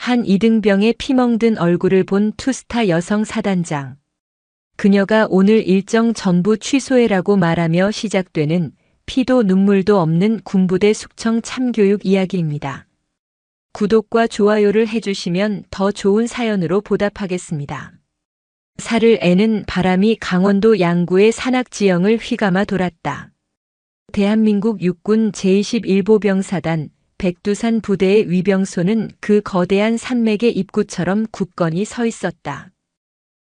한 이등병의 피멍든 얼굴을 본 투스타 여성 사단장. 그녀가 오늘 일정 전부 취소해라고 말하며 시작되는 피도 눈물도 없는 군부대 숙청 참교육 이야기입니다. 구독과 좋아요를 해주시면 더 좋은 사연으로 보답하겠습니다. 살을 애는 바람이 강원도 양구의 산악지형을 휘감아 돌았다. 대한민국 육군 제21보병사단 백두산 부대의 위병소는 그 거대한 산맥의 입구처럼 굳건히 서 있었다.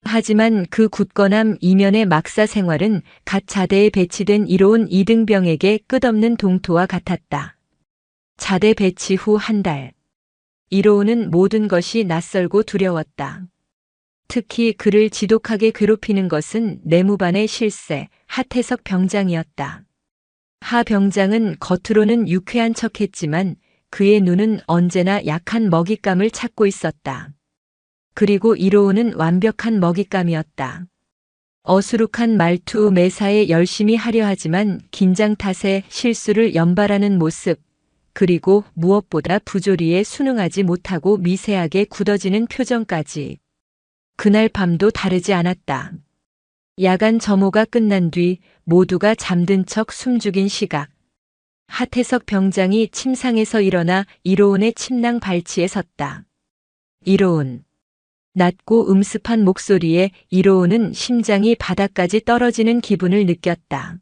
하지만 그 굳건함 이면의 막사 생활은 갓 자대에 배치된 이로운 이등병에게 끝없는 동토와 같았다. 자대 배치 후 한 달. 이로운은 모든 것이 낯설고 두려웠다. 특히 그를 지독하게 괴롭히는 것은 내무반의 실세, 하태석 병장이었다. 하 병장은 겉으로는 유쾌한 척했지만 그의 눈은 언제나 약한 먹잇감을 찾고 있었다. 그리고 이로운은 완벽한 먹잇감이었다. 어수룩한 말투 매사에 열심히 하려 하지만 긴장 탓에 실수를 연발하는 모습, 그리고 무엇보다 부조리에 순응하지 못하고 미세하게 굳어지는 표정까지. 그날 밤도 다르지 않았다. 야간 점호가 끝난 뒤 모두가 잠든 척 숨죽인 시각. 하태석 병장이 침상에서 일어나 이로운의 침낭 발치에 섰다. 이로운. 낮고 음습한 목소리에 이로운은 심장이 바닥까지 떨어지는 기분을 느꼈다.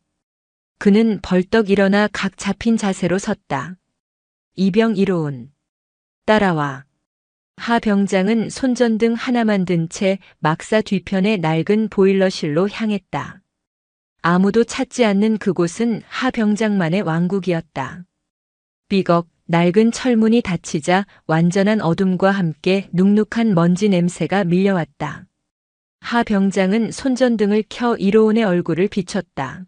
그는 벌떡 일어나 각 잡힌 자세로 섰다. 이병 이로운. 따라와. 하 병장은 손전등 하나만 든 채 막사 뒤편의 낡은 보일러실로 향했다. 아무도 찾지 않는 그곳은 하 병장만의 왕국이었다. 삐걱 낡은 철문이 닫히자 완전한 어둠과 함께 눅눅한 먼지 냄새가 밀려왔다. 하 병장은 손전등을 켜 이로운의 얼굴을 비췄다.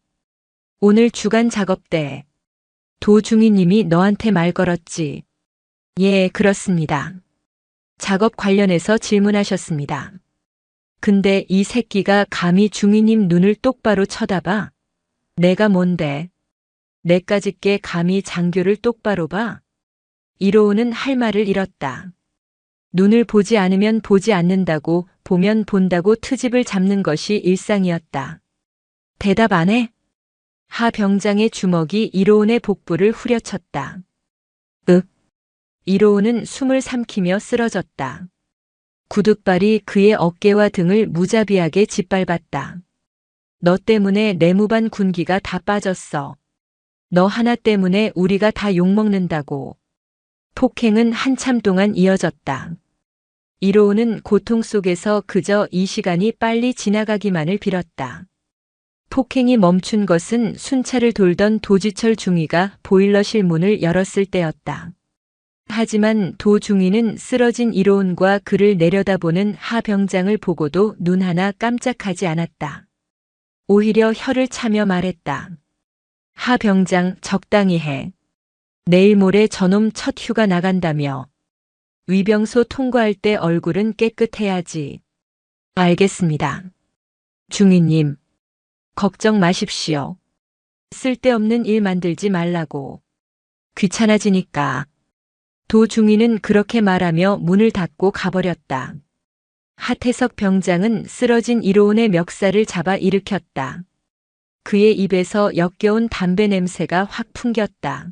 오늘 주간 작업대. 도중이님이 너한테 말 걸었지. 예, 그렇습니다. 작업 관련해서 질문하셨습니다. 근데 이 새끼가 감히 중위님 눈을 똑바로 쳐다봐? 내가 뭔데? 내까짓게 감히 장교를 똑바로 봐? 이로운은 할 말을 잃었다. 눈을 보지 않으면 보지 않는다고, 보면 본다고 트집을 잡는 것이 일상이었다. 대답 안 해? 하 병장의 주먹이 이로운의 복부를 후려쳤다. 이로운은 숨을 삼키며 쓰러졌다. 구둣발이 그의 어깨와 등을 무자비하게 짓밟았다. 너 때문에 내무반 군기가 다 빠졌어. 너 하나 때문에 우리가 다 욕먹는다고. 폭행은 한참 동안 이어졌다. 이로운은 고통 속에서 그저 이 시간이 빨리 지나가기만을 빌었다. 폭행이 멈춘 것은 순찰을 돌던 도지철 중위가 보일러실 문을 열었을 때였다. 하지만 도 중위는 쓰러진 이로운과 그를 내려다보는 하 병장을 보고도 눈 하나 깜짝하지 않았다. 오히려 혀를 차며 말했다. 하 병장 적당히 해. 내일 모레 저놈 첫 휴가 나간다며. 위병소 통과할 때 얼굴은 깨끗해야지. 알겠습니다. 중위님. 걱정 마십시오. 쓸데없는 일 만들지 말라고. 귀찮아지니까. 도중위는 그렇게 말하며 문을 닫고 가버렸다. 하태석 병장은 쓰러진 이로운의 멱살을 잡아 일으켰다. 그의 입에서 역겨운 담배 냄새가 확 풍겼다.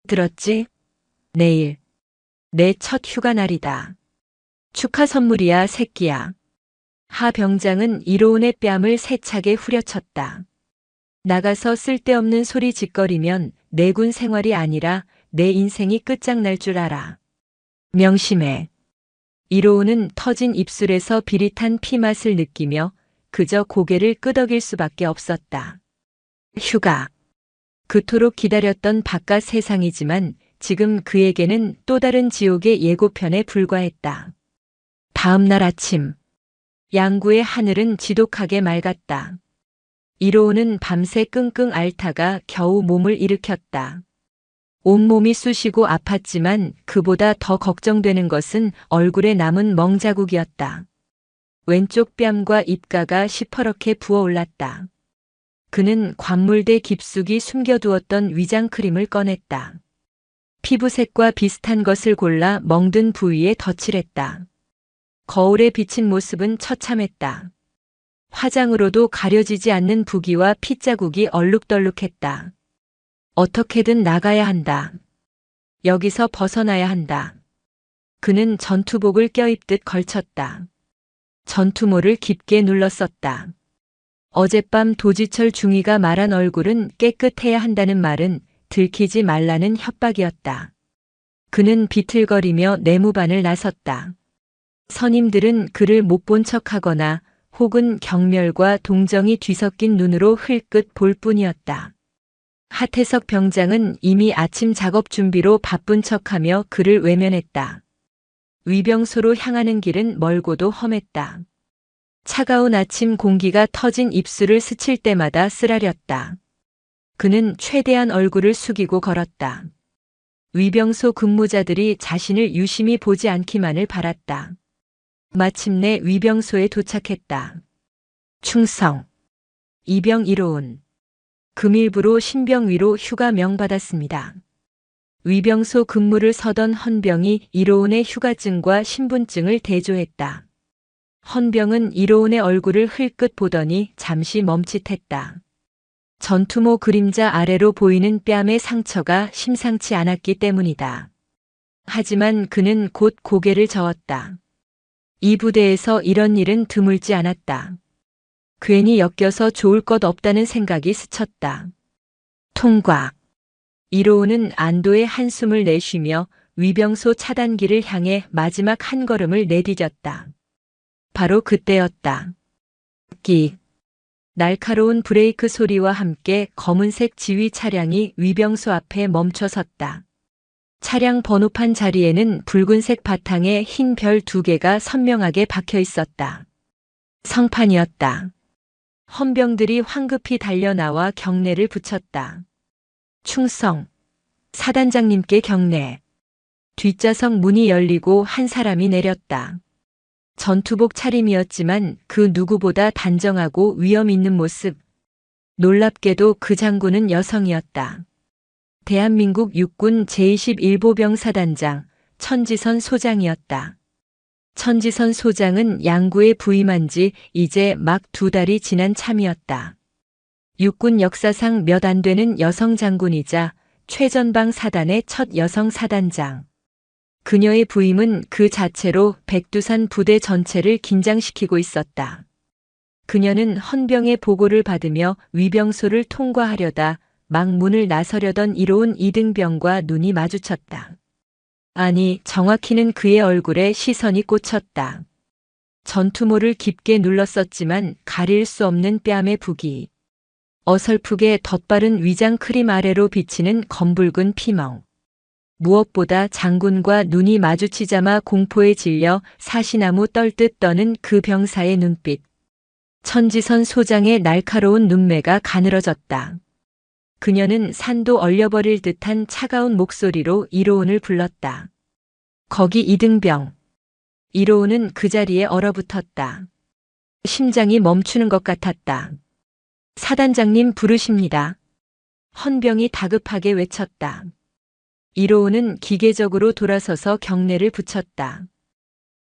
들었지? 내일. 내 첫 휴가 날이다. 축하 선물이야, 새끼야. 하 병장은 이로운의 뺨을 세차게 후려쳤다. 나가서 쓸데없는 소리 짓거리면 내 군 생활이 아니라 내 인생이 끝장날 줄 알아. 명심해. 이로운은 터진 입술에서 비릿한 피맛을 느끼며 그저 고개를 끄덕일 수밖에 없었다. 휴가. 그토록 기다렸던 바깥 세상이지만 지금 그에게는 또 다른 지옥의 예고편에 불과했다. 다음 날 아침. 양구의 하늘은 지독하게 맑았다. 이로운은 밤새 끙끙 앓다가 겨우 몸을 일으켰다. 온몸이 쑤시고 아팠지만 그보다 더 걱정되는 것은 얼굴에 남은 멍자국이었다. 왼쪽 뺨과 입가가 시퍼렇게 부어올랐다. 그는 관물대 깊숙이 숨겨두었던 위장크림을 꺼냈다. 피부색과 비슷한 것을 골라 멍든 부위에 덧칠했다. 거울에 비친 모습은 처참했다. 화장으로도 가려지지 않는 부기와 핏자국이 얼룩덜룩했다. 어떻게든 나가야 한다. 여기서 벗어나야 한다. 그는 전투복을 껴입듯 걸쳤다. 전투모를 깊게 눌렀었다. 어젯밤 도지철 중위가 말한 얼굴은 깨끗해야 한다는 말은 들키지 말라는 협박이었다. 그는 비틀거리며 내무반을 나섰다. 선임들은 그를 못 본 척하거나 혹은 경멸과 동정이 뒤섞인 눈으로 흘끗 볼 뿐이었다. 하태석 병장은 이미 아침 작업 준비로 바쁜 척하며 그를 외면했다. 위병소로 향하는 길은 멀고도 험했다. 차가운 아침 공기가 터진 입술을 스칠 때마다 쓰라렸다. 그는 최대한 얼굴을 숙이고 걸었다. 위병소 근무자들이 자신을 유심히 보지 않기만을 바랐다. 마침내 위병소에 도착했다. 충성. 이병 이로운. 금일부로 신병위로 휴가 명받았습니다. 위병소 근무를 서던 헌병이 이로운의 휴가증과 신분증을 대조했다. 헌병은 이로운의 얼굴을 흘끗 보더니 잠시 멈칫했다. 전투모 그림자 아래로 보이는 뺨의 상처가 심상치 않았기 때문이다. 하지만 그는 곧 고개를 저었다. 이 부대에서 이런 일은 드물지 않았다. 괜히 엮여서 좋을 것 없다는 생각이 스쳤다. 통과. 이로운은 안도의 한숨을 내쉬며 위병소 차단기를 향해 마지막 한 걸음을 내디뎠다. 바로 그때였다. 끼. 날카로운 브레이크 소리와 함께 검은색 지휘 차량이 위병소 앞에 멈춰 섰다. 차량 번호판 자리에는 붉은색 바탕에 흰 별 2개가 선명하게 박혀 있었다. 성판이었다. 헌병들이 황급히 달려나와 경례를 붙였다. 충성. 사단장님께 경례. 뒷좌석 문이 열리고 한 사람이 내렸다. 전투복 차림이었지만 그 누구보다 단정하고 위험 있는 모습. 놀랍게도 그 장군은 여성이었다. 대한민국 육군 제21보병 사단장 천지선 소장이었다. 천지선 소장은 양구에 부임한 지 이제 막 2달이 지난 참이었다. 육군 역사상 몇 안 되는 여성 장군이자 최전방 사단의 첫 여성 사단장. 그녀의 부임은 그 자체로 백두산 부대 전체를 긴장시키고 있었다. 그녀는 헌병의 보고를 받으며 위병소를 통과하려다 막 문을 나서려던 이로운 이등병과 눈이 마주쳤다. 아니, 정확히는 그의 얼굴에 시선이 꽂혔다. 전투모를 깊게 눌렀었지만 가릴 수 없는 뺨의 부기. 어설프게 덧바른 위장 크림 아래로 비치는 검붉은 피멍. 무엇보다 장군과 눈이 마주치자마 공포에 질려 사시나무 떨듯 떠는 그 병사의 눈빛. 천지선 소장의 날카로운 눈매가 가늘어졌다. 그녀는 산도 얼려버릴 듯한 차가운 목소리로 이로운을 불렀다. 거기 이등병. 이로운은 그 자리에 얼어붙었다. 심장이 멈추는 것 같았다. 사단장님 부르십니다. 헌병이 다급하게 외쳤다. 이로운은 기계적으로 돌아서서 경례를 붙였다.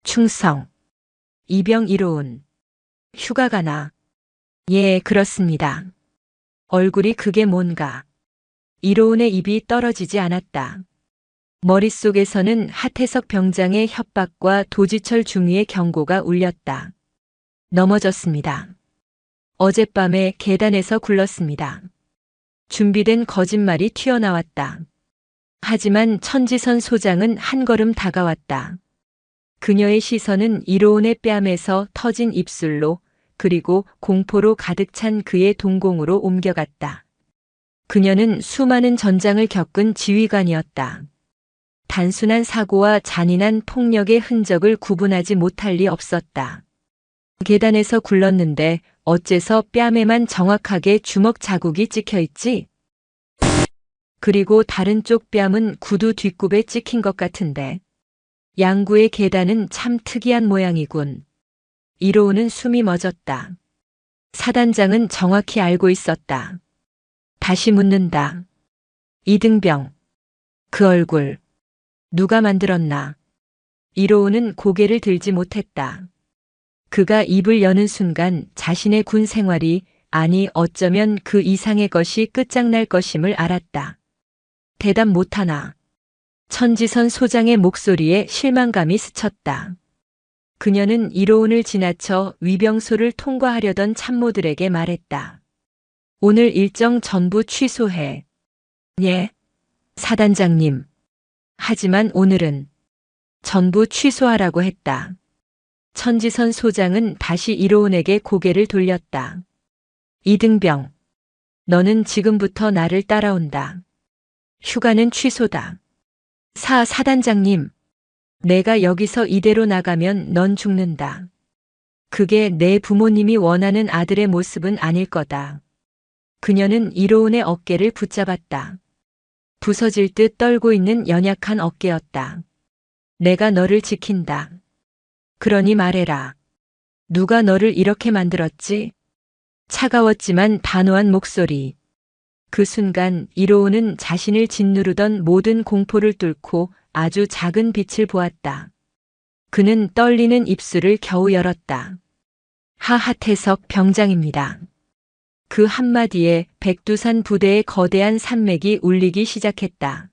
충성. 이병 이로운. 휴가 가나? 예, 그렇습니다. 얼굴이 그게 뭔가. 이로운의 입이 떨어지지 않았다. 머릿속에서는 하태석 병장의 협박과 도지철 중위의 경고가 울렸다. 넘어졌습니다. 어젯밤에 계단에서 굴렀습니다. 준비된 거짓말이 튀어나왔다. 하지만 천지선 소장은 한 걸음 다가왔다. 그녀의 시선은 이로운의 뺨에서 터진 입술로 그리고 공포로 가득 찬 그의 동공으로 옮겨갔다. 그녀는 수많은 전장을 겪은 지휘관이었다. 단순한 사고와 잔인한 폭력의 흔적을 구분하지 못할 리 없었다. 계단에서 굴렀는데 어째서 뺨에만 정확하게 주먹 자국이 찍혀 있지? 그리고 다른 쪽 뺨은 구두 뒷굽에 찍힌 것 같은데. 양구의 계단은 참 특이한 모양이군. 이로운은 숨이 멎었다. 사단장은 정확히 알고 있었다. 다시 묻는다. 이등병. 그 얼굴 누가 만들었나? 이로운은 고개를 들지 못했다. 그가 입을 여는 순간 자신의 군 생활이, 아니 어쩌면 그 이상의 것이 끝장날 것임을 알았다. 대답 못하나. 천지선 소장의 목소리에 실망감이 스쳤다. 그녀는 이로운을 지나쳐 위병소를 통과하려던 참모들에게 말했다. 오늘 일정 전부 취소해. 예, 사단장님. 하지만 오늘은 전부 취소하라고 했다. 천지선 소장은 다시 이로운에게 고개를 돌렸다. 이등병, 너는 지금부터 나를 따라온다. 휴가는 취소다. 사단장님, 내가 여기서 이대로 나가면 넌 죽는다. 그게 내 부모님이 원하는 아들의 모습은 아닐 거다. 그녀는 이로운의 어깨를 붙잡았다. 부서질 듯 떨고 있는 연약한 어깨였다. 내가 너를 지킨다. 그러니 말해라. 누가 너를 이렇게 만들었지? 차가웠지만 단호한 목소리. 그 순간 이로운은 자신을 짓누르던 모든 공포를 뚫고 아주 작은 빛을 보았다. 그는 떨리는 입술을 겨우 열었다. 하하태석 병장입니다. 그 한마디에 백두산 부대의 거대한 산맥이 울리기 시작했다.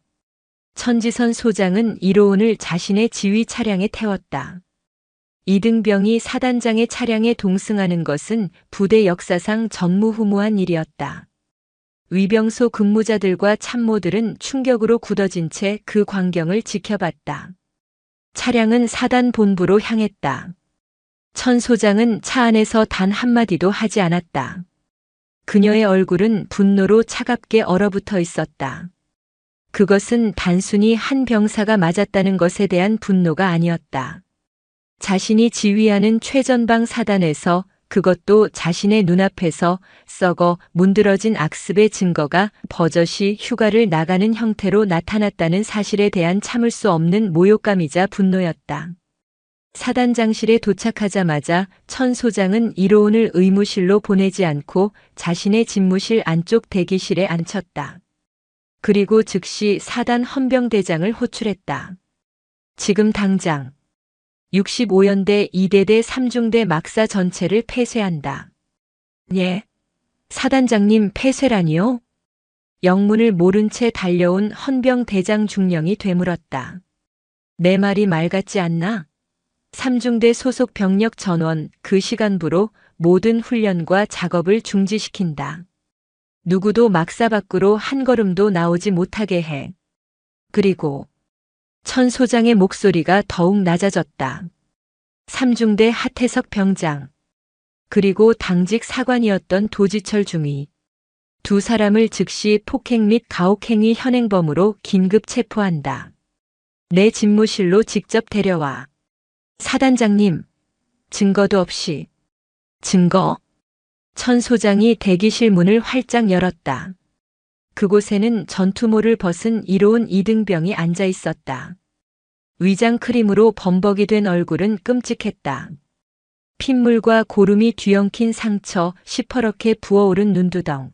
천지선 소장은 이로운을 자신의 지휘 차량에 태웠다. 이등병이 사단장의 차량에 동승하는 것은 부대 역사상 전무후무한 일이었다. 위병소 근무자들과 참모들은 충격으로 굳어진 채 그 광경을 지켜봤다. 차량은 사단 본부로 향했다. 천 소장은 차 안에서 단 한마디도 하지 않았다. 그녀의 얼굴은 분노로 차갑게 얼어붙어 있었다. 그것은 단순히 한 병사가 맞았다는 것에 대한 분노가 아니었다. 자신이 지휘하는 최전방 사단에서, 그것도 자신의 눈앞에서 썩어 문드러진 악습의 증거가 버젓이 휴가를 나가는 형태로 나타났다는 사실에 대한 참을 수 없는 모욕감이자 분노였다. 사단장실에 도착하자마자 천 소장은 이로운을 의무실로 보내지 않고 자신의 집무실 안쪽 대기실에 앉혔다. 그리고 즉시 사단 헌병대장을 호출했다. 지금 당장 65연대 2대대 3중대 막사 전체를 폐쇄한다. 예. 사단장님 폐쇄라니요? 영문을 모른 채 달려온 헌병대장 중령이 되물었다. 내 말이 말 같지 않나? 3중대 소속 병력 전원 그 시간부로 모든 훈련과 작업을 중지시킨다. 누구도 막사 밖으로 한 걸음도 나오지 못하게 해. 그리고 천 소장의 목소리가 더욱 낮아졌다. 3중대 하태석 병장, 그리고 당직 사관이었던 도지철 중위. 두 사람을 즉시 폭행 및 가혹행위 현행범으로 긴급 체포한다. 내 집무실로 직접 데려와. 사단장님, 증거도 없이. 증거? 천 소장이 대기실 문을 활짝 열었다. 그곳에는 전투모를 벗은 이로운 이등병이 앉아 있었다. 위장 크림으로 범벅이 된 얼굴은 끔찍했다. 핏물과 고름이 뒤엉킨 상처, 시퍼렇게 부어오른 눈두덩.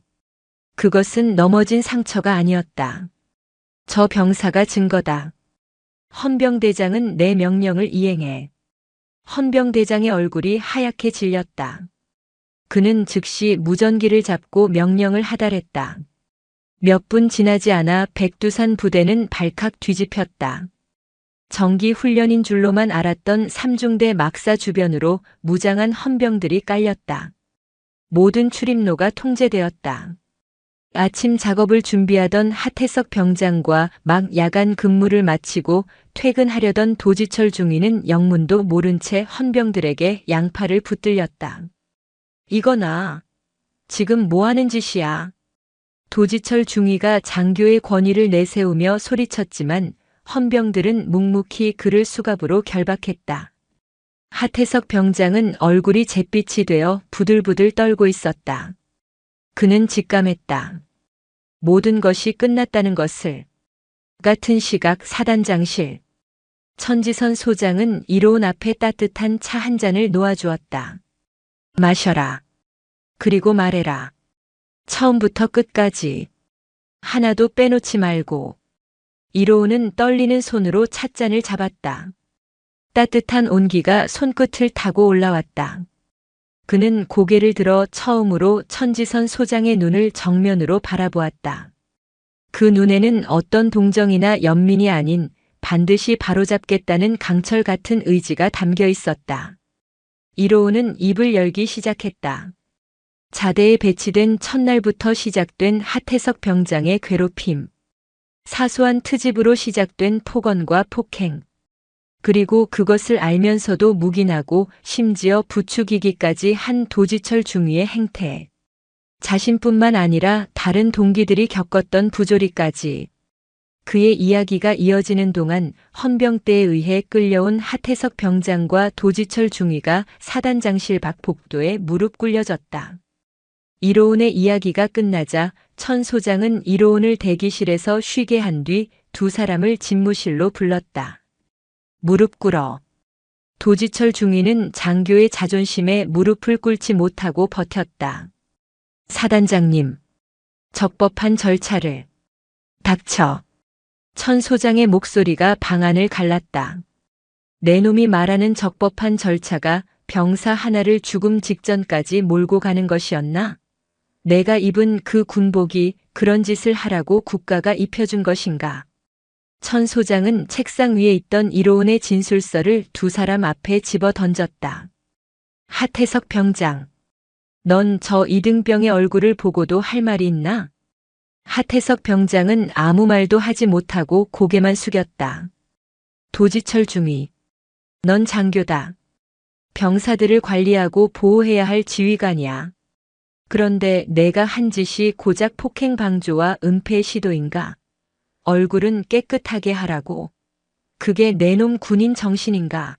그것은 넘어진 상처가 아니었다. 저 병사가 증거다. 헌병대장은 내 명령을 이행해. 헌병대장의 얼굴이 하얗게 질렸다. 그는 즉시 무전기를 잡고 명령을 하달했다. 몇 분 지나지 않아 백두산 부대는 발칵 뒤집혔다. 정기 훈련인 줄로만 알았던 3중대 막사 주변으로 무장한 헌병들이 깔렸다. 모든 출입로가 통제되었다. 아침 작업을 준비하던 하태석 병장과 막 야간 근무를 마치고 퇴근하려던 도지철 중위는 영문도 모른 채 헌병들에게 양팔을 붙들렸다. 이거나 지금 뭐 하는 짓이야? 도지철 중위가 장교의 권위를 내세우며 소리쳤지만 헌병들은 묵묵히 그를 수갑으로 결박했다. 하태석 병장은 얼굴이 잿빛이 되어 부들부들 떨고 있었다. 그는 직감했다. 모든 것이 끝났다는 것을. 같은 시각 사단장실. 천지선 소장은 이로운 앞에 따뜻한 차 한 잔을 놓아주었다. 마셔라. 그리고 말해라. 처음부터 끝까지. 하나도 빼놓지 말고. 이로운은 떨리는 손으로 찻잔을 잡았다. 따뜻한 온기가 손끝을 타고 올라왔다. 그는 고개를 들어 처음으로 천지선 소장의 눈을 정면으로 바라보았다. 그 눈에는 어떤 동정이나 연민이 아닌 반드시 바로잡겠다는 강철 같은 의지가 담겨 있었다. 이로운은 입을 열기 시작했다. 자대에 배치된 첫날부터 시작된 하태석 병장의 괴롭힘. 사소한 트집으로 시작된 폭언과 폭행. 그리고 그것을 알면서도 묵인하고 심지어 부추기기까지 한 도지철 중위의 행태. 자신뿐만 아니라 다른 동기들이 겪었던 부조리까지. 그의 이야기가 이어지는 동안 헌병대에 의해 끌려온 하태석 병장과 도지철 중위가 사단장실 밖 복도에 무릎 꿇려졌다. 이로운의 이야기가 끝나자 천 소장은 이로운을 대기실에서 쉬게 한 뒤 두 사람을 집무실로 불렀다. 무릎 꿇어. 도지철 중위는 장교의 자존심에 무릎을 꿇지 못하고 버텼다. 사단장님, 적법한 절차를. 닥쳐. 천 소장의 목소리가 방안을 갈랐다. 내 놈이 말하는 적법한 절차가 병사 하나를 죽음 직전까지 몰고 가는 것이었나? 내가 입은 그 군복이 그런 짓을 하라고 국가가 입혀준 것인가? 천 소장은 책상 위에 있던 이로운의 진술서를 두 사람 앞에 집어 던졌다. 하태석 병장, 넌 저 이등병의 얼굴을 보고도 할 말이 있나? 하태석 병장은 아무 말도 하지 못하고 고개만 숙였다. 도지철 중위, 넌 장교다. 병사들을 관리하고 보호해야 할 지휘관이야. 그런데 내가 한 짓이 고작 폭행 방조와 은폐 시도인가? 얼굴은 깨끗하게 하라고. 그게 내놈 군인 정신인가?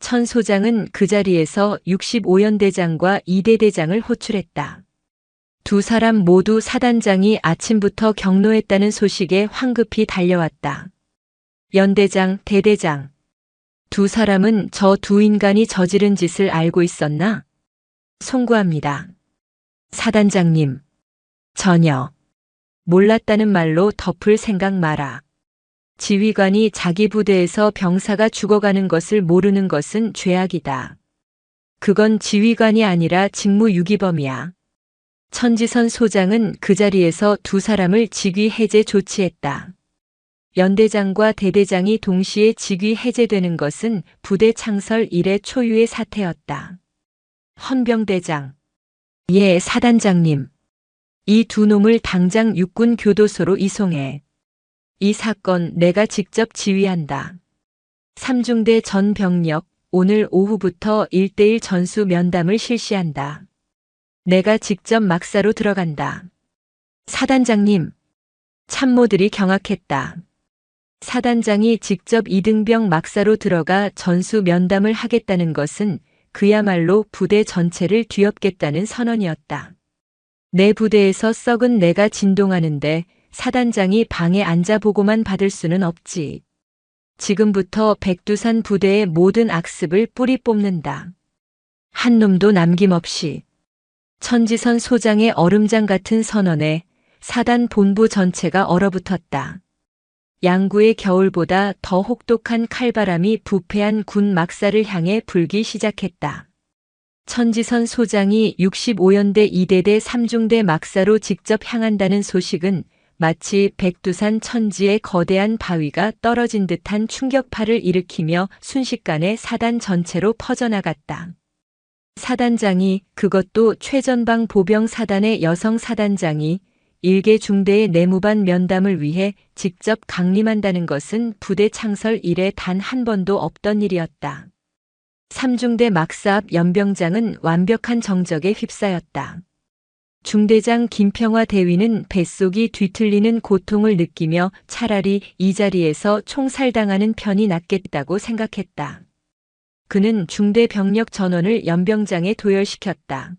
천 소장은 그 자리에서 65연대장과 2대대장을 호출했다. 두 사람 모두 사단장이 아침부터 경로했다는 소식에 황급히 달려왔다. 연대장, 대대장. 두 사람은 저 두 인간이 저지른 짓을 알고 있었나? 송구합니다. 사단장님. 전혀. 몰랐다는 말로 덮을 생각 마라. 지휘관이 자기 부대에서 병사가 죽어가는 것을 모르는 것은 죄악이다. 그건 지휘관이 아니라 직무유기범이야. 천지선 소장은 그 자리에서 두 사람을 직위 해제 조치했다. 연대장과 대대장이 동시에 직위 해제되는 것은 부대 창설 이래 초유의 사태였다. 헌병대장. 예, 사단장님. 이 두 놈을 당장 육군 교도소로 이송해. 이 사건 내가 직접 지휘한다. 삼중대 전 병력 오늘 오후부터 1:1 전수 면담을 실시한다. 내가 직접 막사로 들어간다. 사단장님. 참모들이 경악했다. 사단장이 직접 이등병 막사로 들어가 전수 면담을 하겠다는 것은 그야말로 부대 전체를 뒤엎겠다는 선언이었다. 내 부대에서 썩은 내가 진동하는데 사단장이 방에 앉아 보고만 받을 수는 없지. 지금부터 백두산 부대의 모든 악습을 뿌리 뽑는다. 한 놈도 남김없이. 천지선 소장의 얼음장 같은 선언에 사단 본부 전체가 얼어붙었다. 양구의 겨울보다 더 혹독한 칼바람이 부패한 군 막사를 향해 불기 시작했다. 천지선 소장이 65연대 2대대 3중대 막사로 직접 향한다는 소식은 마치 백두산 천지의 거대한 바위가 떨어진 듯한 충격파를 일으키며 순식간에 사단 전체로 퍼져나갔다. 사단장이, 그것도 최전방 보병 사단의 여성 사단장이 일개 중대의 내무반 면담을 위해 직접 강림한다는 것은 부대 창설 이래 단 한 번도 없던 일이었다. 3중대 막사 앞 연병장은 완벽한 정적에 휩싸였다. 중대장 김평화 대위는 뱃속이 뒤틀리는 고통을 느끼며 차라리 이 자리에서 총살당하는 편이 낫겠다고 생각했다. 그는 중대 병력 전원을 연병장에 도열시켰다.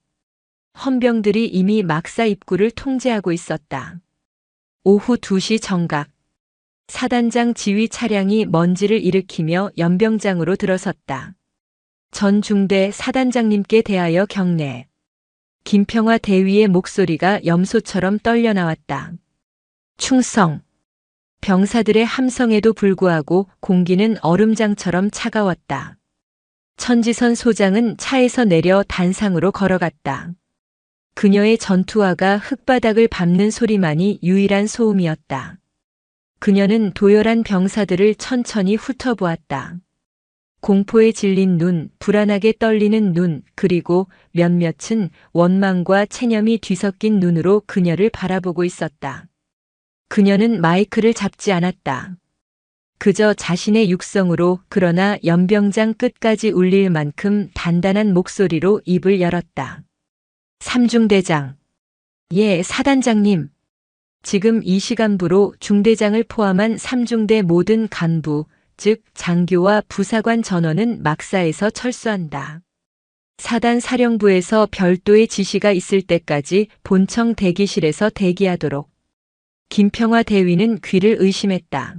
헌병들이 이미 막사 입구를 통제하고 있었다. 오후 2시 정각. 사단장 지휘 차량이 먼지를 일으키며 연병장으로 들어섰다. 전 중대 사단장님께 대하여 경례. 김평화 대위의 목소리가 염소처럼 떨려 나왔다. 충성. 병사들의 함성에도 불구하고 공기는 얼음장처럼 차가웠다. 천지선 소장은 차에서 내려 단상으로 걸어갔다. 그녀의 전투화가 흙바닥을 밟는 소리만이 유일한 소음이었다. 그녀는 도열한 병사들을 천천히 훑어보았다. 공포에 질린 눈, 불안하게 떨리는 눈, 그리고 몇몇은 원망과 체념이 뒤섞인 눈으로 그녀를 바라보고 있었다. 그녀는 마이크를 잡지 않았다. 그저 자신의 육성으로, 그러나 연병장 끝까지 울릴 만큼 단단한 목소리로 입을 열었다. 삼중대장. 예, 사단장님. 지금 이 시간부로 중대장을 포함한 3중대 모든 간부, 즉 장교와 부사관 전원은 막사에서 철수한다. 사단 사령부에서 별도의 지시가 있을 때까지 본청 대기실에서 대기하도록. 김평화 대위는 귀를 의심했다.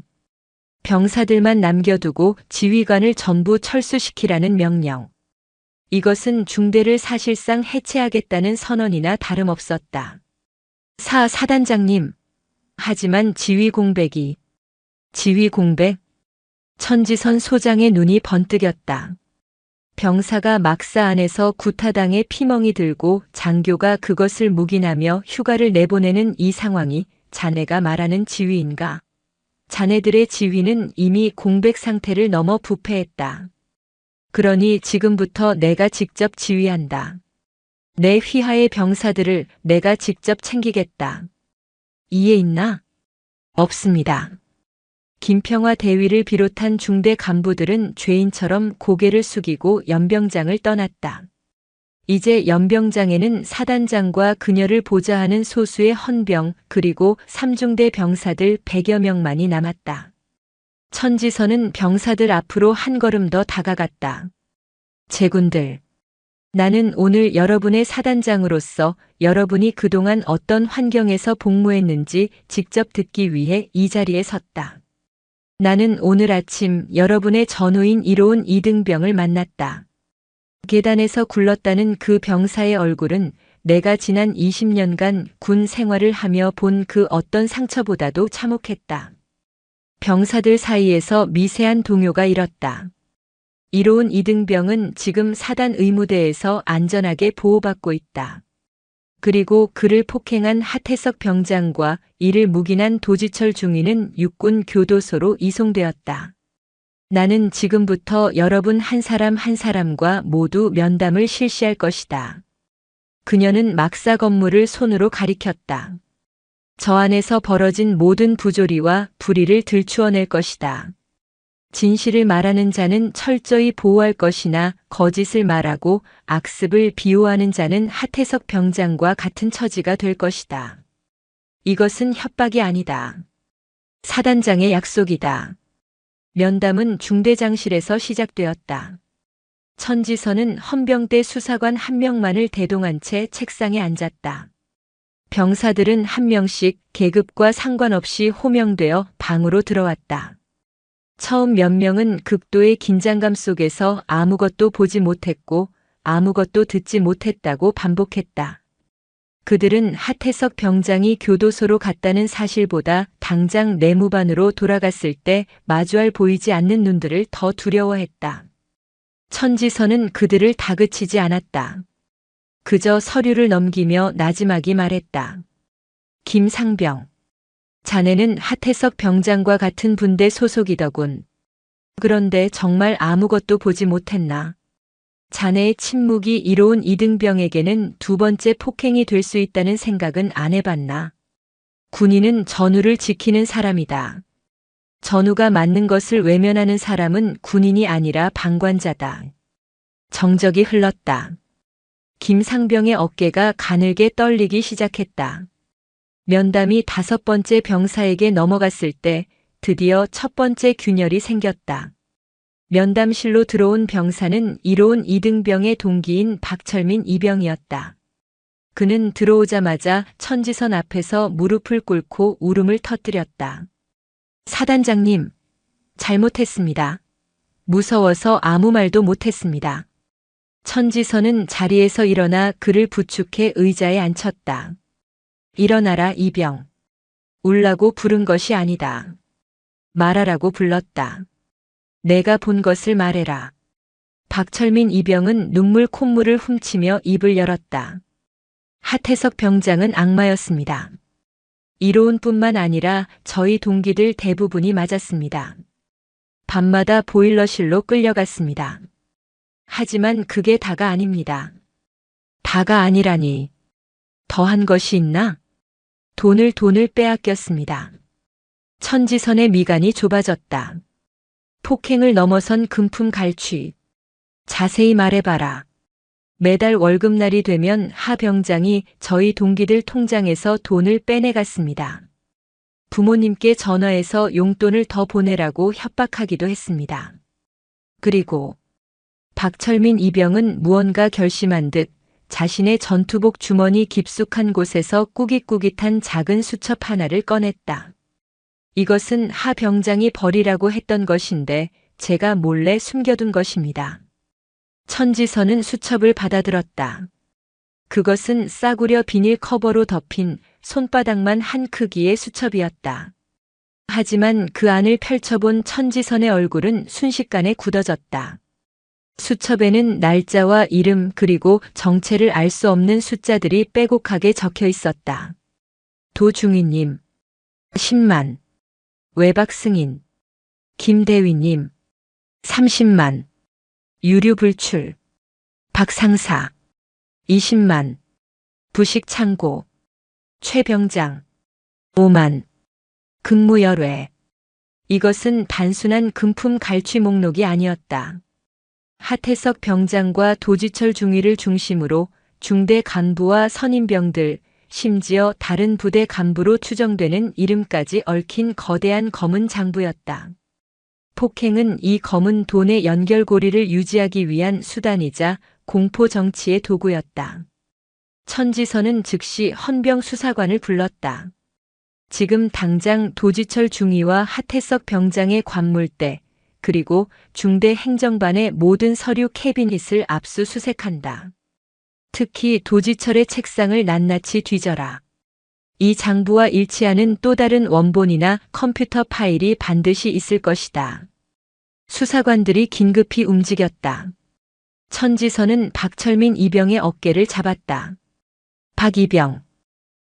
병사들만 남겨두고 지휘관을 전부 철수시키라는 명령. 이것은 중대를 사실상 해체하겠다는 선언이나 다름없었다. 사단장님. 하지만 지휘 공백이. 지휘 공백? 천지선 소장의 눈이 번뜩였다. 병사가 막사 안에서 구타당해 피멍이 들고 장교가 그것을 묵인하며 휴가를 내보내는 이 상황이 자네가 말하는 지휘인가? 자네들의 지휘는 이미 공백 상태를 넘어 부패했다. 그러니 지금부터 내가 직접 지휘한다. 내 휘하의 병사들을 내가 직접 챙기겠다. 이해 있나? 없습니다. 김평화 대위를 비롯한 중대 간부들은 죄인처럼 고개를 숙이고 연병장을 떠났다. 이제 연병장에는 사단장과 그녀를 보좌하는 소수의 헌병, 그리고 3중대 병사들 100여 명만이 남았다. 천지선은 병사들 앞으로 한 걸음 더 다가갔다. 제군들. 나는 오늘 여러분의 사단장으로서 여러분이 그동안 어떤 환경에서 복무했는지 직접 듣기 위해 이 자리에 섰다. 나는 오늘 아침 여러분의 전우인 이로운 이등병을 만났다. 계단에서 굴렀다는 그 병사의 얼굴은 내가 지난 20년간 군 생활을 하며 본 그 어떤 상처보다도 참혹했다. 병사들 사이에서 미세한 동요가 일었다. 이로운 이등병은 지금 사단 의무대에서 안전하게 보호받고 있다. 그리고 그를 폭행한 하태석 병장과 이를 묵인한 도지철 중위는 육군 교도소로 이송되었다. 나는 지금부터 여러분 한 사람 한 사람과 모두 면담을 실시할 것이다. 그녀는 막사 건물을 손으로 가리켰다. 저 안에서 벌어진 모든 부조리와 불의를 들추어낼 것이다. 진실을 말하는 자는 철저히 보호할 것이나 거짓을 말하고 악습을 비호하는 자는 하태석 병장과 같은 처지가 될 것이다. 이것은 협박이 아니다. 사단장의 약속이다. 면담은 중대장실에서 시작되었다. 천지선은 헌병대 수사관 한 명만을 대동한 채 책상에 앉았다. 병사들은 한 명씩 계급과 상관없이 호명되어 방으로 들어왔다. 처음 몇 명은 극도의 긴장감 속에서 아무것도 보지 못했고 아무것도 듣지 못했다고 반복했다. 그들은 하태석 병장이 교도소로 갔다는 사실보다 당장 내무반으로 돌아갔을 때 마주할 보이지 않는 눈들을 더 두려워했다. 천지선은 그들을 다그치지 않았다. 그저 서류를 넘기며 나지막이 말했다. 김상병. 자네는 하태석 병장과 같은 분대 소속이더군. 그런데 정말 아무것도 보지 못했나? 자네의 침묵이 이로운 이등병에게는 두 번째 폭행이 될 수 있다는 생각은 안 해봤나? 군인은 전우를 지키는 사람이다. 전우가 맞는 것을 외면하는 사람은 군인이 아니라 방관자다. 정적이 흘렀다. 김상병의 어깨가 가늘게 떨리기 시작했다. 면담이 5번째 병사에게 넘어갔을 때 드디어 첫 번째 균열이 생겼다. 면담실로 들어온 병사는 이로운 이등병의 동기인 박철민 이병이었다. 그는 들어오자마자 천지선 앞에서 무릎을 꿇고 울음을 터뜨렸다. 사단장님, 잘못했습니다. 무서워서 아무 말도 못했습니다. 천지선은 자리에서 일어나 그를 부축해 의자에 앉혔다. 일어나라 이병. 울라고 부른 것이 아니다. 말하라고 불렀다. 내가 본 것을 말해라. 박철민 이병은 눈물 콧물을 훔치며 입을 열었다. 하태석 병장은 악마였습니다. 이로운뿐만 아니라 저희 동기들 대부분이 맞았습니다. 밤마다 보일러실로 끌려갔습니다. 하지만 그게 다가 아닙니다. 다가 아니라니. 더한 것이 있나? 돈을 빼앗겼습니다. 천지선의 미간이 좁아졌다. 폭행을 넘어선 금품 갈취. 자세히 말해봐라. 매달 월급날이 되면 하 병장이 저희 동기들 통장에서 돈을 빼내갔습니다. 부모님께 전화해서 용돈을 더 보내라고 협박하기도 했습니다. 그리고 박철민 이병은 무언가 결심한 듯 자신의 전투복 주머니 깊숙한 곳에서 꾸깃꾸깃한 작은 수첩 하나를 꺼냈다. 이것은 하 병장이 버리라고 했던 것인데 제가 몰래 숨겨둔 것입니다. 천지선은 수첩을 받아들었다. 그것은 싸구려 비닐 커버로 덮인 손바닥만 한 크기의 수첩이었다. 하지만 그 안을 펼쳐본 천지선의 얼굴은 순식간에 굳어졌다. 수첩에는 날짜와 이름 그리고 정체를 알 수 없는 숫자들이 빼곡하게 적혀 있었다. 도중위님 10만, 외박승인, 김대위님 30만, 유류불출, 박상사 20만, 부식창고, 최병장 5만, 근무열외. 이것은 단순한 금품 갈취 목록이 아니었다. 하태석 병장과 도지철 중위를 중심으로 중대 간부와 선임병들, 심지어 다른 부대 간부로 추정되는 이름까지 얽힌 거대한 검은 장부였다. 폭행은 이 검은 돈의 연결고리를 유지하기 위한 수단이자 공포 정치의 도구였다. 천지선은 즉시 헌병 수사관을 불렀다. 지금 당장 도지철 중위와 하태석 병장의 관물대, 그리고 중대 행정반의 모든 서류 캐비닛을 압수수색한다. 특히 도지철의 책상을 낱낱이 뒤져라. 이 장부와 일치하는 또 다른 원본이나 컴퓨터 파일이 반드시 있을 것이다. 수사관들이 긴급히 움직였다. 천지선은 박철민 이병의 어깨를 잡았다. 박 이병,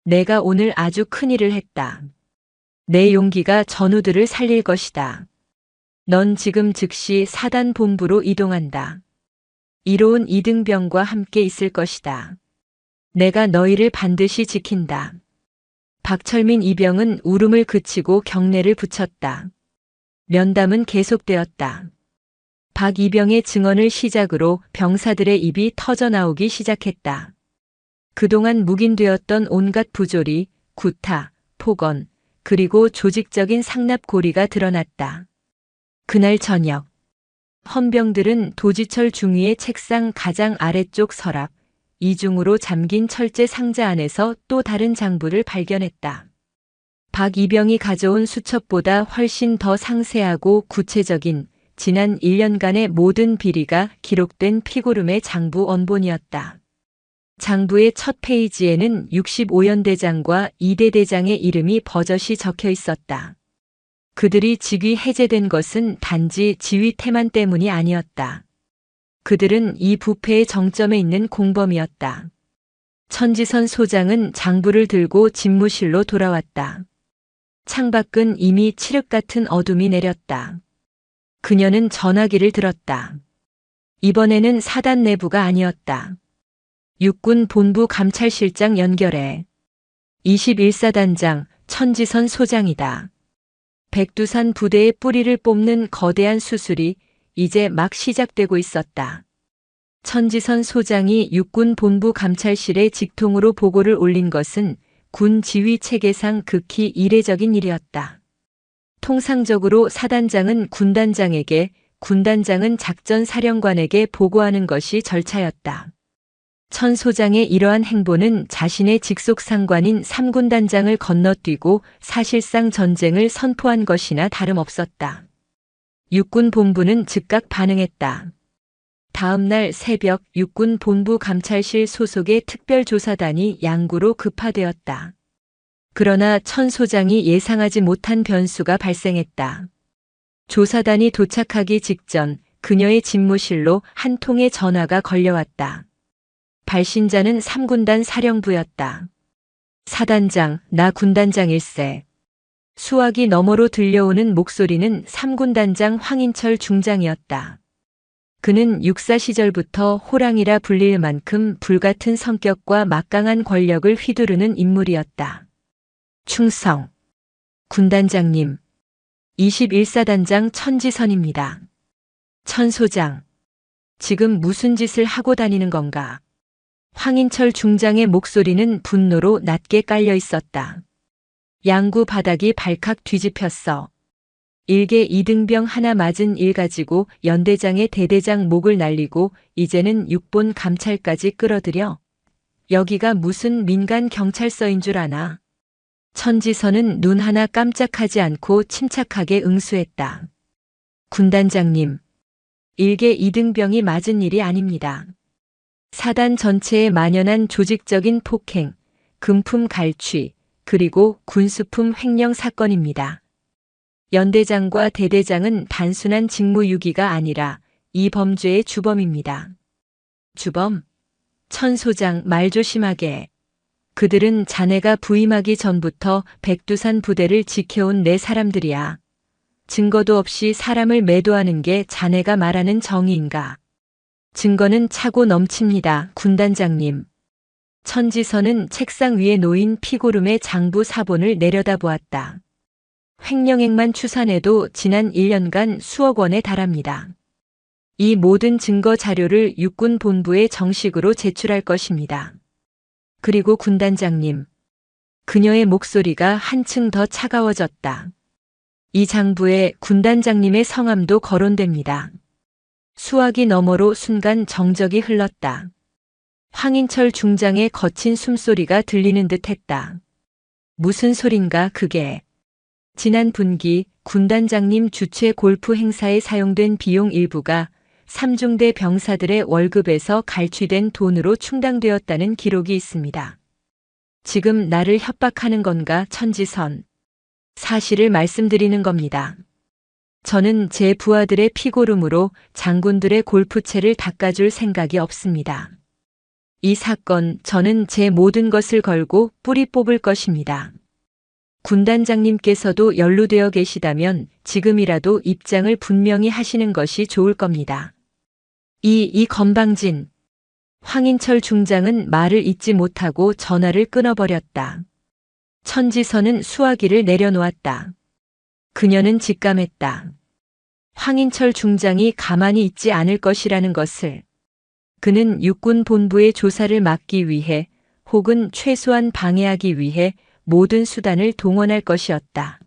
내가 오늘 아주 큰일을 했다. 내 용기가 전우들을 살릴 것이다. 넌 지금 즉시 사단 본부로 이동한다. 이로운 이등병과 함께 있을 것이다. 내가 너희를 반드시 지킨다. 박철민 이병은 울음을 그치고 경례를 붙였다. 면담은 계속되었다. 박 이병의 증언을 시작으로 병사들의 입이 터져나오기 시작했다. 그동안 묵인되었던 온갖 부조리, 구타, 폭언, 그리고 조직적인 상납고리가 드러났다. 그날 저녁, 헌병들은 도지철 중위의 책상 가장 아래쪽 서랍, 이중으로 잠긴 철제 상자 안에서 또 다른 장부를 발견했다. 박 이병이 가져온 수첩보다 훨씬 더 상세하고 구체적인 지난 1년간의 모든 비리가 기록된 피고름의 장부 원본이었다. 장부의 첫 페이지에는 65연대장과 2대 대장의 이름이 버젓이 적혀 있었다. 그들이 직위 해제된 것은 단지 지위 태만 때문이 아니었다. 그들은 이 부패의 정점에 있는 공범이었다. 천지선 소장은 장부를 들고 집무실로 돌아왔다. 창밖은 이미 칠흑 같은 어둠이 내렸다. 그녀는 전화기를 들었다. 이번에는 사단 내부가 아니었다. 육군 본부 감찰실장 연결해. 21사단장 천지선 소장이다. 백두산 부대의 뿌리를 뽑는 거대한 수술이 이제 막 시작되고 있었다. 천지선 소장이 육군 본부 감찰실에 직통으로 보고를 올린 것은 군 지휘 체계상 극히 이례적인 일이었다. 통상적으로 사단장은 군단장에게, 군단장은 작전사령관에게 보고하는 것이 절차였다. 천 소장의 이러한 행보는 자신의 직속 상관인 3군단장을 건너뛰고 사실상 전쟁을 선포한 것이나 다름없었다. 육군 본부는 즉각 반응했다. 다음 날 새벽 육군 본부 감찰실 소속의 특별조사단이 양구로 급파되었다. 그러나 천 소장이 예상하지 못한 변수가 발생했다. 조사단이 도착하기 직전 그녀의 집무실로 한 통의 전화가 걸려왔다. 발신자는 3군단 사령부였다. 사단장, 나 군단장일세. 수화기 너머로 들려오는 목소리는 3군단장 황인철 중장이었다. 그는 육사 시절부터 호랑이라 불릴 만큼 불같은 성격과 막강한 권력을 휘두르는 인물이었다. 충성. 군단장님. 21사단장 천지선입니다. 천소장. 지금 무슨 짓을 하고 다니는 건가? 황인철 중장의 목소리는 분노로 낮게 깔려 있었다. 양구 바닥이 발칵 뒤집혔어. 일개 이등병 하나 맞은 일 가지고 연대장의 대대장 목을 날리고 이제는 육본 감찰까지 끌어들여. 여기가 무슨 민간 경찰서인 줄 아나. 천지선은 눈 하나 깜짝하지 않고 침착하게 응수했다. 군단장님, 일개 이등병이 맞은 일이 아닙니다. 사단 전체에 만연한 조직적인 폭행, 금품 갈취, 그리고 군수품 횡령 사건입니다. 연대장과 대대장은 단순한 직무유기가 아니라 이 범죄의 주범입니다. 주범? 천소장 말 조심하게. 그들은 자네가 부임하기 전부터 백두산 부대를 지켜온 내 사람들이야. 증거도 없이 사람을 매도하는 게 자네가 말하는 정의인가? 증거는 차고 넘칩니다, 군단장님. 천지선은 책상 위에 놓인 피고름의 장부 사본을 내려다보았다. 횡령액만 추산해도 지난 1년간 수억 원에 달합니다. 이 모든 증거 자료를 육군 본부에 정식으로 제출할 것입니다. 그리고 군단장님. 그녀의 목소리가 한층 더 차가워졌다. 이 장부에 군단장님의 성함도 거론됩니다. 수화기 너머로 순간 정적이 흘렀다. 황인철 중장의 거친 숨소리가 들리는 듯 했다. 무슨 소린가 그게. 지난 분기 군단장님 주최 골프 행사에 사용된 비용 일부가 3중대 병사들의 월급에서 갈취된 돈으로 충당되었다는 기록이 있습니다. 지금 나를 협박하는 건가, 천지선? 사실을 말씀드리는 겁니다. 저는 제 부하들의 피고름으로 장군들의 골프채를 닦아줄 생각이 없습니다. 이 사건 저는 제 모든 것을 걸고 뿌리 뽑을 것입니다. 군단장님께서도 연루되어 계시다면 지금이라도 입장을 분명히 하시는 것이 좋을 겁니다. 이 건방진. 황인철 중장은 말을 잇지 못하고 전화를 끊어버렸다. 천지선은 수화기를 내려놓았다. 그녀는 직감했다. 황인철 중장이 가만히 있지 않을 것이라는 것을. 그는 육군 본부의 조사를 막기 위해 혹은 최소한 방해하기 위해 모든 수단을 동원할 것이었다.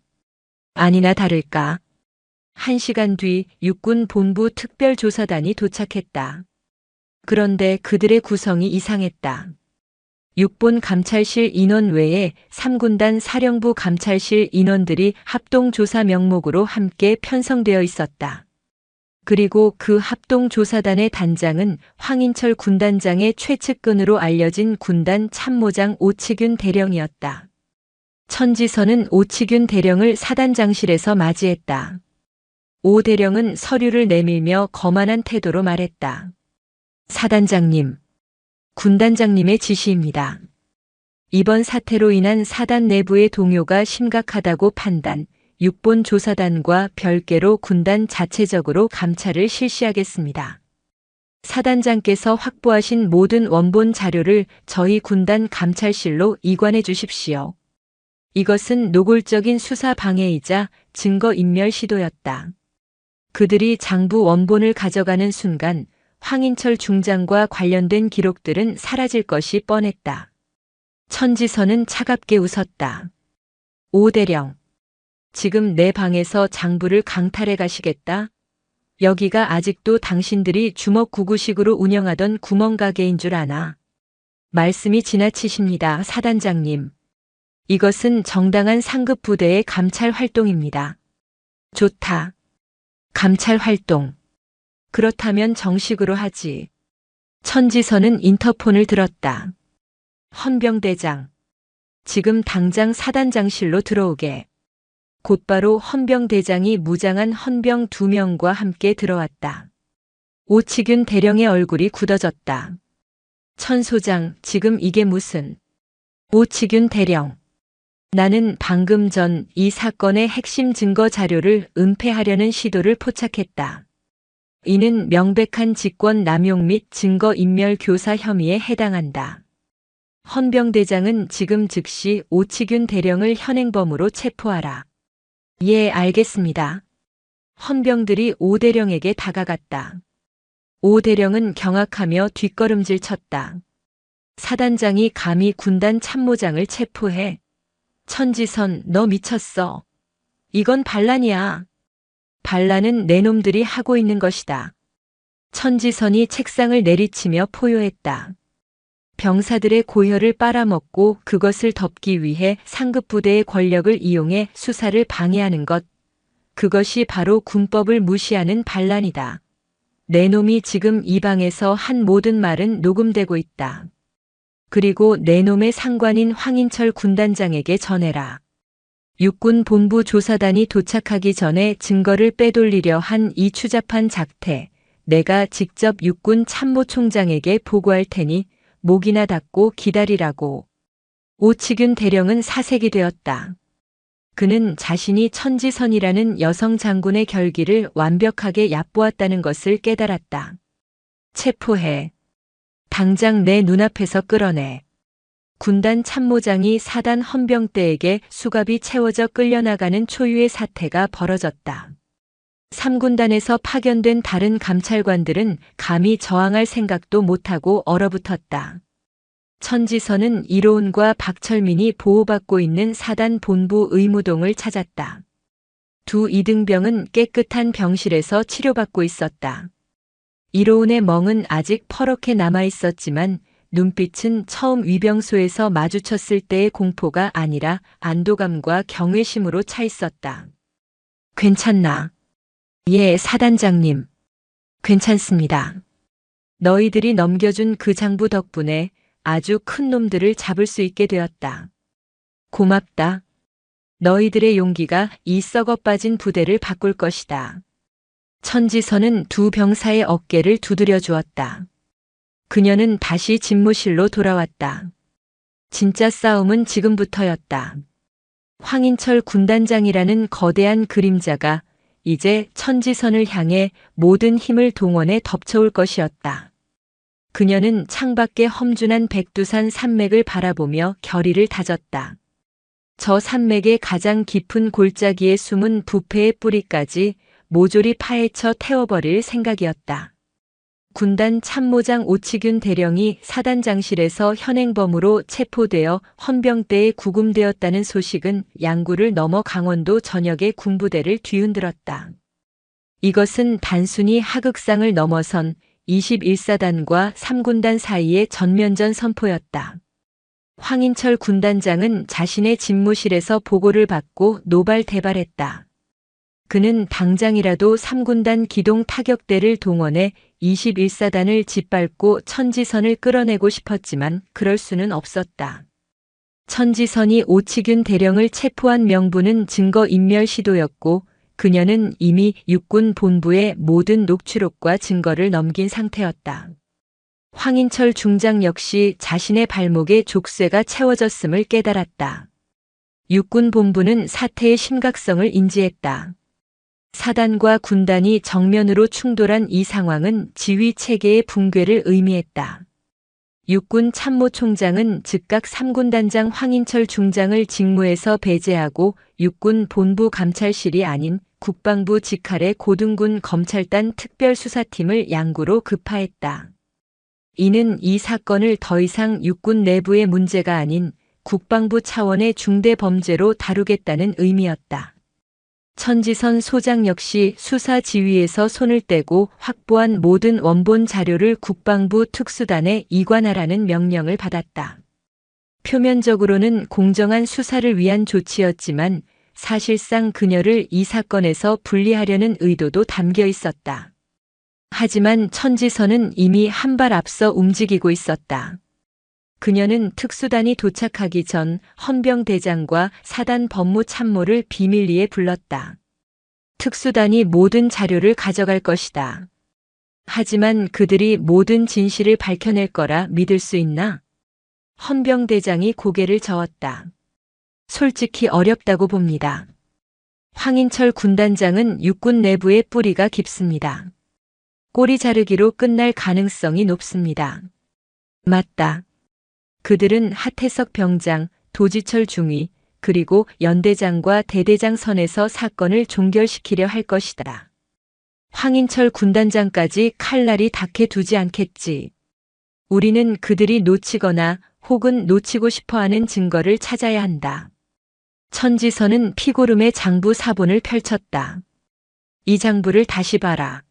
아니나 다를까. 1시간 뒤 육군 본부 특별조사단이 도착했다. 그런데 그들의 구성이 이상했다. 육본 감찰실 인원 외에 3군단 사령부 감찰실 인원들이 합동조사 명목으로 함께 편성되어 있었다. 그리고 그 합동조사단의 단장은 황인철 군단장의 최측근으로 알려진 군단 참모장 오치균 대령이었다. 천지선은 오치균 대령을 사단장실에서 맞이했다. 오 대령은 서류를 내밀며 거만한 태도로 말했다. 사단장님, 군단장님의 지시입니다. 이번 사태로 인한 사단 내부의 동요가 심각하다고 판단, 육본 조사단과 별개로 군단 자체적으로 감찰을 실시하겠습니다. 사단장께서 확보하신 모든 원본 자료를 저희 군단 감찰실로 이관해 주십시오. 이것은 노골적인 수사 방해이자 증거 인멸 시도였다. 그들이 장부 원본을 가져가는 순간 황인철 중장과 관련된 기록들은 사라질 것이 뻔했다. 천지선은 차갑게 웃었다. 오 대령, 지금 내 방에서 장부를 강탈해 가시겠다? 여기가 아직도 당신들이 주먹구구식으로 운영하던 구멍가게인 줄 아나? 말씀이 지나치십니다, 사단장님. 이것은 정당한 상급 부대의 감찰 활동입니다. 좋다. 감찰 활동. 그렇다면 정식으로 하지. 천지선은 인터폰을 들었다. 헌병대장. 지금 당장 사단장실로 들어오게. 곧바로 헌병대장이 무장한 헌병 2명과 함께 들어왔다. 오치균 대령의 얼굴이 굳어졌다. 천 소장, 지금 이게 무슨... 오치균 대령. 나는 방금 전 이 사건의 핵심 증거 자료를 은폐하려는 시도를 포착했다. 이는 명백한 직권 남용 및 증거 인멸 교사 혐의에 해당한다. 헌병대장은 지금 즉시 오치균 대령을 현행범으로 체포하라. 예, 알겠습니다. 헌병들이 오 대령에게 다가갔다. 오 대령은 경악하며 뒷걸음질 쳤다. 사단장이 감히 군단 참모장을 체포해. 천지선, 너 미쳤어. 이건 반란이야. 반란은 내 놈들이 하고 있는 것이다. 천지선이 책상을 내리치며 포효했다. 병사들의 고혈을 빨아먹고 그것을 덮기 위해 상급부대의 권력을 이용해 수사를 방해하는 것. 그것이 바로 군법을 무시하는 반란이다. 내 놈이 지금 이 방에서 한 모든 말은 녹음되고 있다. 그리고 내 놈의 상관인 황인철 군단장에게 전해라. 육군 본부 조사단이 도착하기 전에 증거를 빼돌리려 한 이 추잡한 작태, 내가 직접 육군 참모총장에게 보고할 테니 목이나 닫고 기다리라고. 오치균 대령은 사색이 되었다. 그는 자신이 천지선이라는 여성 장군의 결기를 완벽하게 얕보았다는 것을 깨달았다. 체포해. 당장 내 눈앞에서 끌어내. 군단 참모장이 사단 헌병대에게 수갑이 채워져 끌려나가는 초유의 사태가 벌어졌다. 3군단에서 파견된 다른 감찰관들은 감히 저항할 생각도 못하고 얼어붙었다. 천지선은 이로운과 박철민이 보호받고 있는 사단 본부 의무동을 찾았다. 두 이등병은 깨끗한 병실에서 치료받고 있었다. 이로운의 멍은 아직 퍼렇게 남아있었지만 눈빛은 처음 위병소에서 마주쳤을 때의 공포가 아니라 안도감과 경외심으로 차 있었다. 괜찮나? 예, 사단장님. 괜찮습니다. 너희들이 넘겨준 그 장부 덕분에 아주 큰 놈들을 잡을 수 있게 되었다. 고맙다. 너희들의 용기가 이 썩어 빠진 부대를 바꿀 것이다. 천지선은 두 병사의 어깨를 두드려 주었다. 그녀는 다시 집무실로 돌아왔다. 진짜 싸움은 지금부터였다. 황인철 군단장이라는 거대한 그림자가 이제 천지선을 향해 모든 힘을 동원해 덮쳐올 것이었다. 그녀는 창밖의 험준한 백두산 산맥을 바라보며 결의를 다졌다. 저 산맥의 가장 깊은 골짜기에 숨은 부패의 뿌리까지 모조리 파헤쳐 태워버릴 생각이었다. 군단 참모장 오치균 대령이 사단장실에서 현행범으로 체포되어 헌병대에 구금되었다는 소식은 양구를 넘어 강원도 전역의 군부대를 뒤흔들었다. 이것은 단순히 하극상을 넘어선 21사단과 3군단 사이의 전면전 선포였다. 황인철 군단장은 자신의 집무실에서 보고를 받고 노발대발했다. 그는 당장이라도 3군단 기동 타격대를 동원해 21사단을 짓밟고 천지선을 끌어내고 싶었지만 그럴 수는 없었다. 천지선이 오치균 대령을 체포한 명분은 증거인멸 시도였고 그녀는 이미 육군 본부에 모든 녹취록과 증거를 넘긴 상태였다. 황인철 중장 역시 자신의 발목에 족쇄가 채워졌음을 깨달았다. 육군 본부는 사태의 심각성을 인지했다. 사단과 군단이 정면으로 충돌한 이 상황은 지휘 체계의 붕괴를 의미했다. 육군 참모총장은 즉각 3군단장 황인철 중장을 직무에서 배제하고 육군 본부 감찰실이 아닌 국방부 직할의 고등군 검찰단 특별수사팀을 양구로 급파했다. 이는 이 사건을 더 이상 육군 내부의 문제가 아닌 국방부 차원의 중대 범죄로 다루겠다는 의미였다. 천지선 소장 역시 수사 지휘에서 손을 떼고 확보한 모든 원본 자료를 국방부 특수단에 이관하라는 명령을 받았다. 표면적으로는 공정한 수사를 위한 조치였지만 사실상 그녀를 이 사건에서 분리하려는 의도도 담겨 있었다. 하지만 천지선은 이미 한 발 앞서 움직이고 있었다. 그녀는 특수단이 도착하기 전 헌병대장과 사단 법무참모를 비밀리에 불렀다. 특수단이 모든 자료를 가져갈 것이다. 하지만 그들이 모든 진실을 밝혀낼 거라 믿을 수 있나? 헌병대장이 고개를 저었다. 솔직히 어렵다고 봅니다. 황인철 군단장은 육군 내부의 뿌리가 깊습니다. 꼬리 자르기로 끝날 가능성이 높습니다. 맞다. 그들은 하태석 병장, 도지철 중위, 그리고 연대장과 대대장 선에서 사건을 종결시키려 할 것이다. 황인철 군단장까지 칼날이 닿게 두지 않겠지. 우리는 그들이 놓치거나 혹은 놓치고 싶어하는 증거를 찾아야 한다. 천지선은 피고름의 장부 사본을 펼쳤다. 이 장부를 다시 봐라.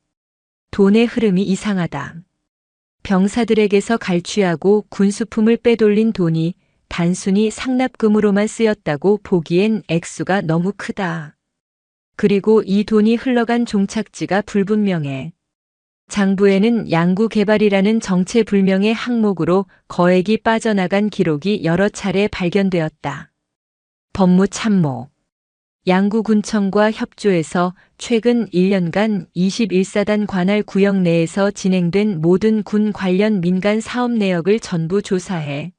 돈의 흐름이 이상하다. 병사들에게서 갈취하고 군수품을 빼돌린 돈이 단순히 상납금으로만 쓰였다고 보기엔 액수가 너무 크다. 그리고 이 돈이 흘러간 종착지가 불분명해. 장부에는 양구개발이라는 정체불명의 항목으로 거액이 빠져나간 기록이 여러 차례 발견되었다. 법무참모. 양구군청과 협조해서 최근 1년간 21사단 관할 구역 내에서 진행된 모든 군 관련 민간 사업 내역을 전부 조사해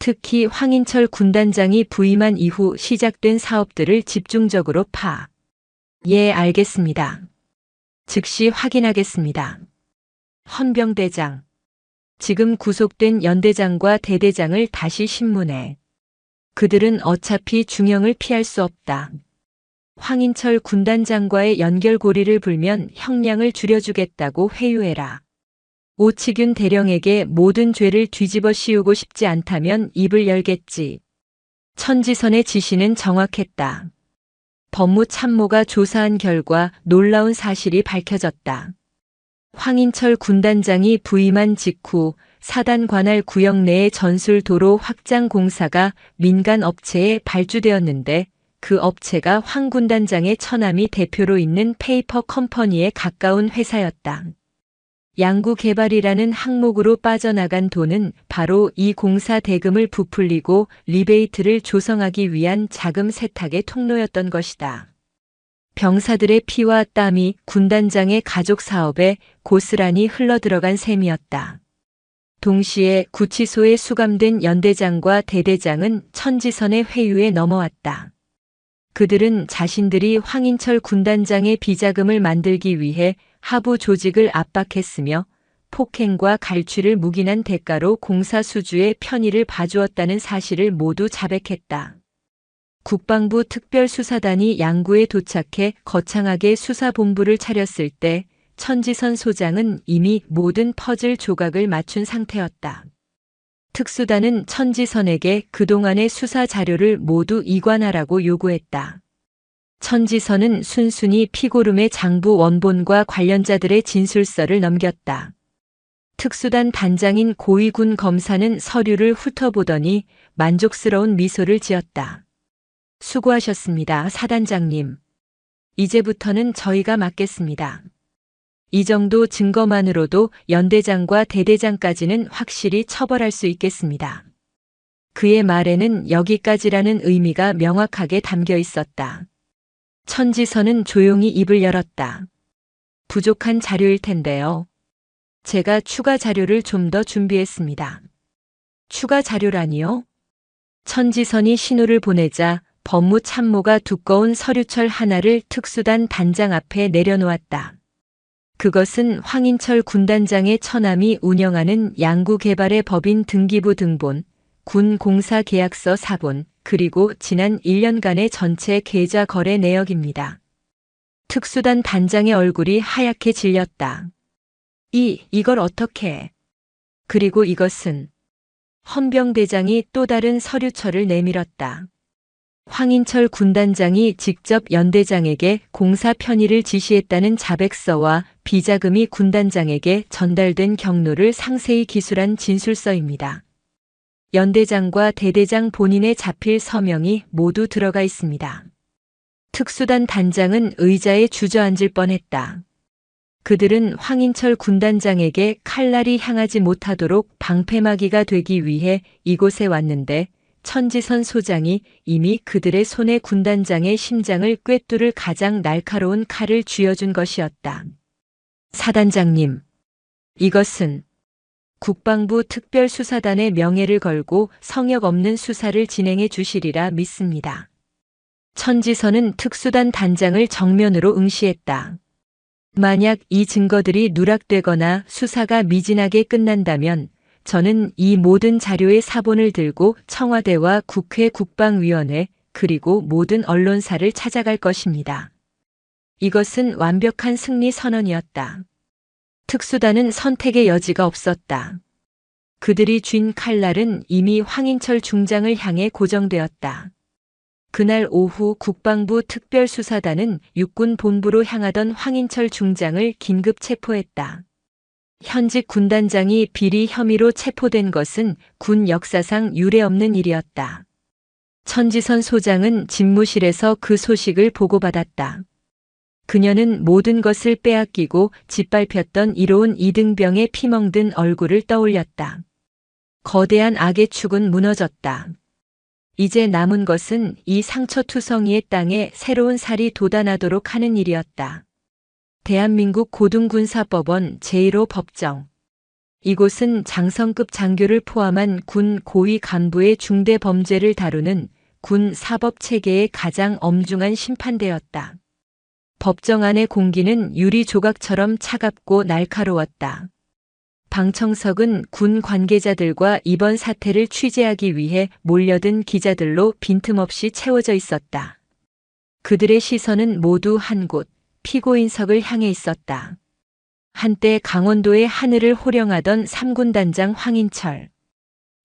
특히 황인철 군단장이 부임한 이후 시작된 사업들을 집중적으로 파. 예, 알겠습니다. 즉시 확인하겠습니다. 헌병대장. 지금 구속된 연대장과 대대장을 다시 신문해. 그들은 어차피 중형을 피할 수 없다. 황인철 군단장과의 연결고리를 불면 형량을 줄여주겠다고 회유해라. 오치균 대령에게 모든 죄를 뒤집어 씌우고 싶지 않다면 입을 열겠지. 천지선의 지시는 정확했다. 법무참모가 조사한 결과 놀라운 사실이 밝혀졌다. 황인철 군단장이 부임한 직후 사단 관할 구역 내의 전술도로 확장 공사가 민간 업체에 발주되었는데 그 업체가 황 군단장의 처남이 대표로 있는 페이퍼 컴퍼니에 가까운 회사였다. 양구개발이라는 항목으로 빠져나간 돈은 바로 이 공사 대금을 부풀리고 리베이트를 조성하기 위한 자금 세탁의 통로였던 것이다. 병사들의 피와 땀이 군단장의 가족 사업에 고스란히 흘러들어간 셈이었다. 동시에 구치소에 수감된 연대장과 대대장은 천지선의 회유에 넘어왔다. 그들은 자신들이 황인철 군단장의 비자금을 만들기 위해 하부 조직을 압박했으며 폭행과 갈취를 묵인한 대가로 공사 수주의 편의를 봐주었다는 사실을 모두 자백했다. 국방부 특별수사단이 양구에 도착해 거창하게 수사본부를 차렸을 때 천지선 소장은 이미 모든 퍼즐 조각을 맞춘 상태였다. 특수단은 천지선에게 그동안의 수사 자료를 모두 이관하라고 요구했다. 천지선은 순순히 피고름의 장부 원본과 관련자들의 진술서를 넘겼다. 특수단 단장인 고위군 검사는 서류를 훑어보더니 만족스러운 미소를 지었다. 수고하셨습니다, 사단장님. 이제부터는 저희가 맡겠습니다. 이 정도 증거만으로도 연대장과 대대장까지는 확실히 처벌할 수 있겠습니다. 그의 말에는 여기까지라는 의미가 명확하게 담겨 있었다. 천지선은 조용히 입을 열었다. 부족한 자료일 텐데요. 제가 추가 자료를 좀 더 준비했습니다. 추가 자료라니요? 천지선이 신호를 보내자 법무참모가 두꺼운 서류철 하나를 특수단 단장 앞에 내려놓았다. 그것은 황인철 군단장의 처남이 운영하는 양구개발의 법인 등기부 등본, 군 공사 계약서 사본, 그리고 지난 1년간의 전체 계좌 거래 내역입니다. 특수단 단장의 얼굴이 하얗게 질렸다. 이걸 어떻게? 그리고 이것은? 헌병대장이 또 다른 서류철을 내밀었다. 황인철 군단장이 직접 연대장에게 공사 편의를 지시했다는 자백서와 비자금이 군단장에게 전달된 경로를 상세히 기술한 진술서입니다. 연대장과 대대장 본인의 자필 서명이 모두 들어가 있습니다. 특수단 단장은 의자에 주저앉을 뻔했다. 그들은 황인철 군단장에게 칼날이 향하지 못하도록 방패막이가 되기 위해 이곳에 왔는데 천지선 소장이 이미 그들의 손에 군단장의 심장을 꿰뚫을 가장 날카로운 칼을 쥐어준 것이었다. 사단장님, 이것은 국방부 특별수사단의 명예를 걸고 성역 없는 수사를 진행해 주시리라 믿습니다. 천지선은 특수단 단장을 정면으로 응시했다. 만약 이 증거들이 누락되거나 수사가 미진하게 끝난다면 저는 이 모든 자료의 사본을 들고 청와대와 국회 국방위원회 그리고 모든 언론사를 찾아갈 것입니다. 이것은 완벽한 승리 선언이었다. 특수단은 선택의 여지가 없었다. 그들이 쥔 칼날은 이미 황인철 중장을 향해 고정되었다. 그날 오후 국방부 특별수사단은 육군 본부로 향하던 황인철 중장을 긴급 체포했다. 현직 군단장이 비리 혐의로 체포된 것은 군 역사상 유례없는 일이었다. 천지선 소장은 집무실에서 그 소식을 보고받았다. 그녀는 모든 것을 빼앗기고 짓밟혔던 이로운 이등병의 피멍든 얼굴을 떠올렸다. 거대한 악의 축은 무너졌다. 이제 남은 것은 이 상처투성이의 땅에 새로운 살이 돋아나도록 하는 일이었다. 대한민국 고등군사법원 제1호 법정. 이곳은 장성급 장교를 포함한 군 고위 간부의 중대 범죄를 다루는 군 사법체계의 가장 엄중한 심판대였다. 법정 안의 공기는 유리 조각처럼 차갑고 날카로웠다. 방청석은 군 관계자들과 이번 사태를 취재하기 위해 몰려든 기자들로 빈틈없이 채워져 있었다. 그들의 시선은 모두 한 곳, 피고인석을 향해 있었다. 한때 강원도의 하늘을 호령하던 3군 단장 황인철.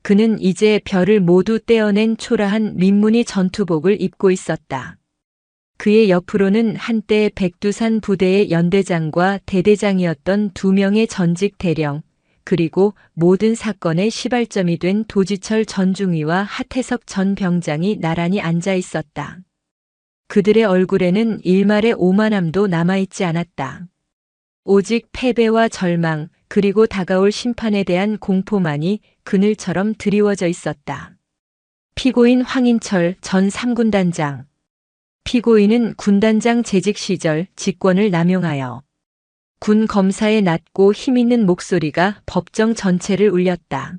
그는 이제 별을 모두 떼어낸 초라한 민무늬 전투복을 입고 있었다. 그의 옆으로는 한때 백두산 부대의 연대장과 대대장이었던 2명의 전직 대령, 그리고 모든 사건의 시발점이 된 도지철 전 중위와 하태석 전 병장이 나란히 앉아 있었다. 그들의 얼굴에는 일말의 오만함도 남아있지 않았다. 오직 패배와 절망, 그리고 다가올 심판에 대한 공포만이 그늘처럼 드리워져 있었다. 피고인 황인철 전 3군 단장. 피고인은 군단장 재직 시절 직권을 남용하여 군 검사의 낮고 힘있는 목소리가 법정 전체를 울렸다.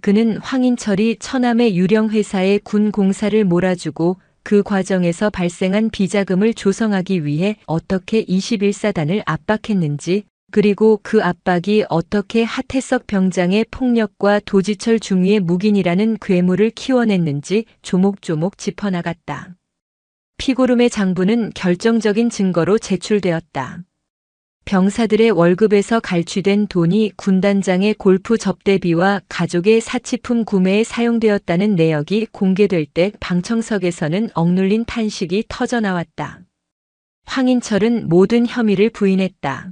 그는 황인철이 처남의 유령 회사에 군 공사를 몰아주고 그 과정에서 발생한 비자금을 조성하기 위해 어떻게 21사단을 압박했는지, 그리고 그 압박이 어떻게 하태석 병장의 폭력과 도지철 중위의 묵인이라는 괴물을 키워냈는지 조목조목 짚어나갔다. 피고름의 장부는 결정적인 증거로 제출되었다. 병사들의 월급에서 갈취된 돈이 군단장의 골프 접대비와 가족의 사치품 구매에 사용되었다는 내역이 공개될 때 방청석에서는 억눌린 탄식이 터져나왔다. 황인철은 모든 혐의를 부인했다.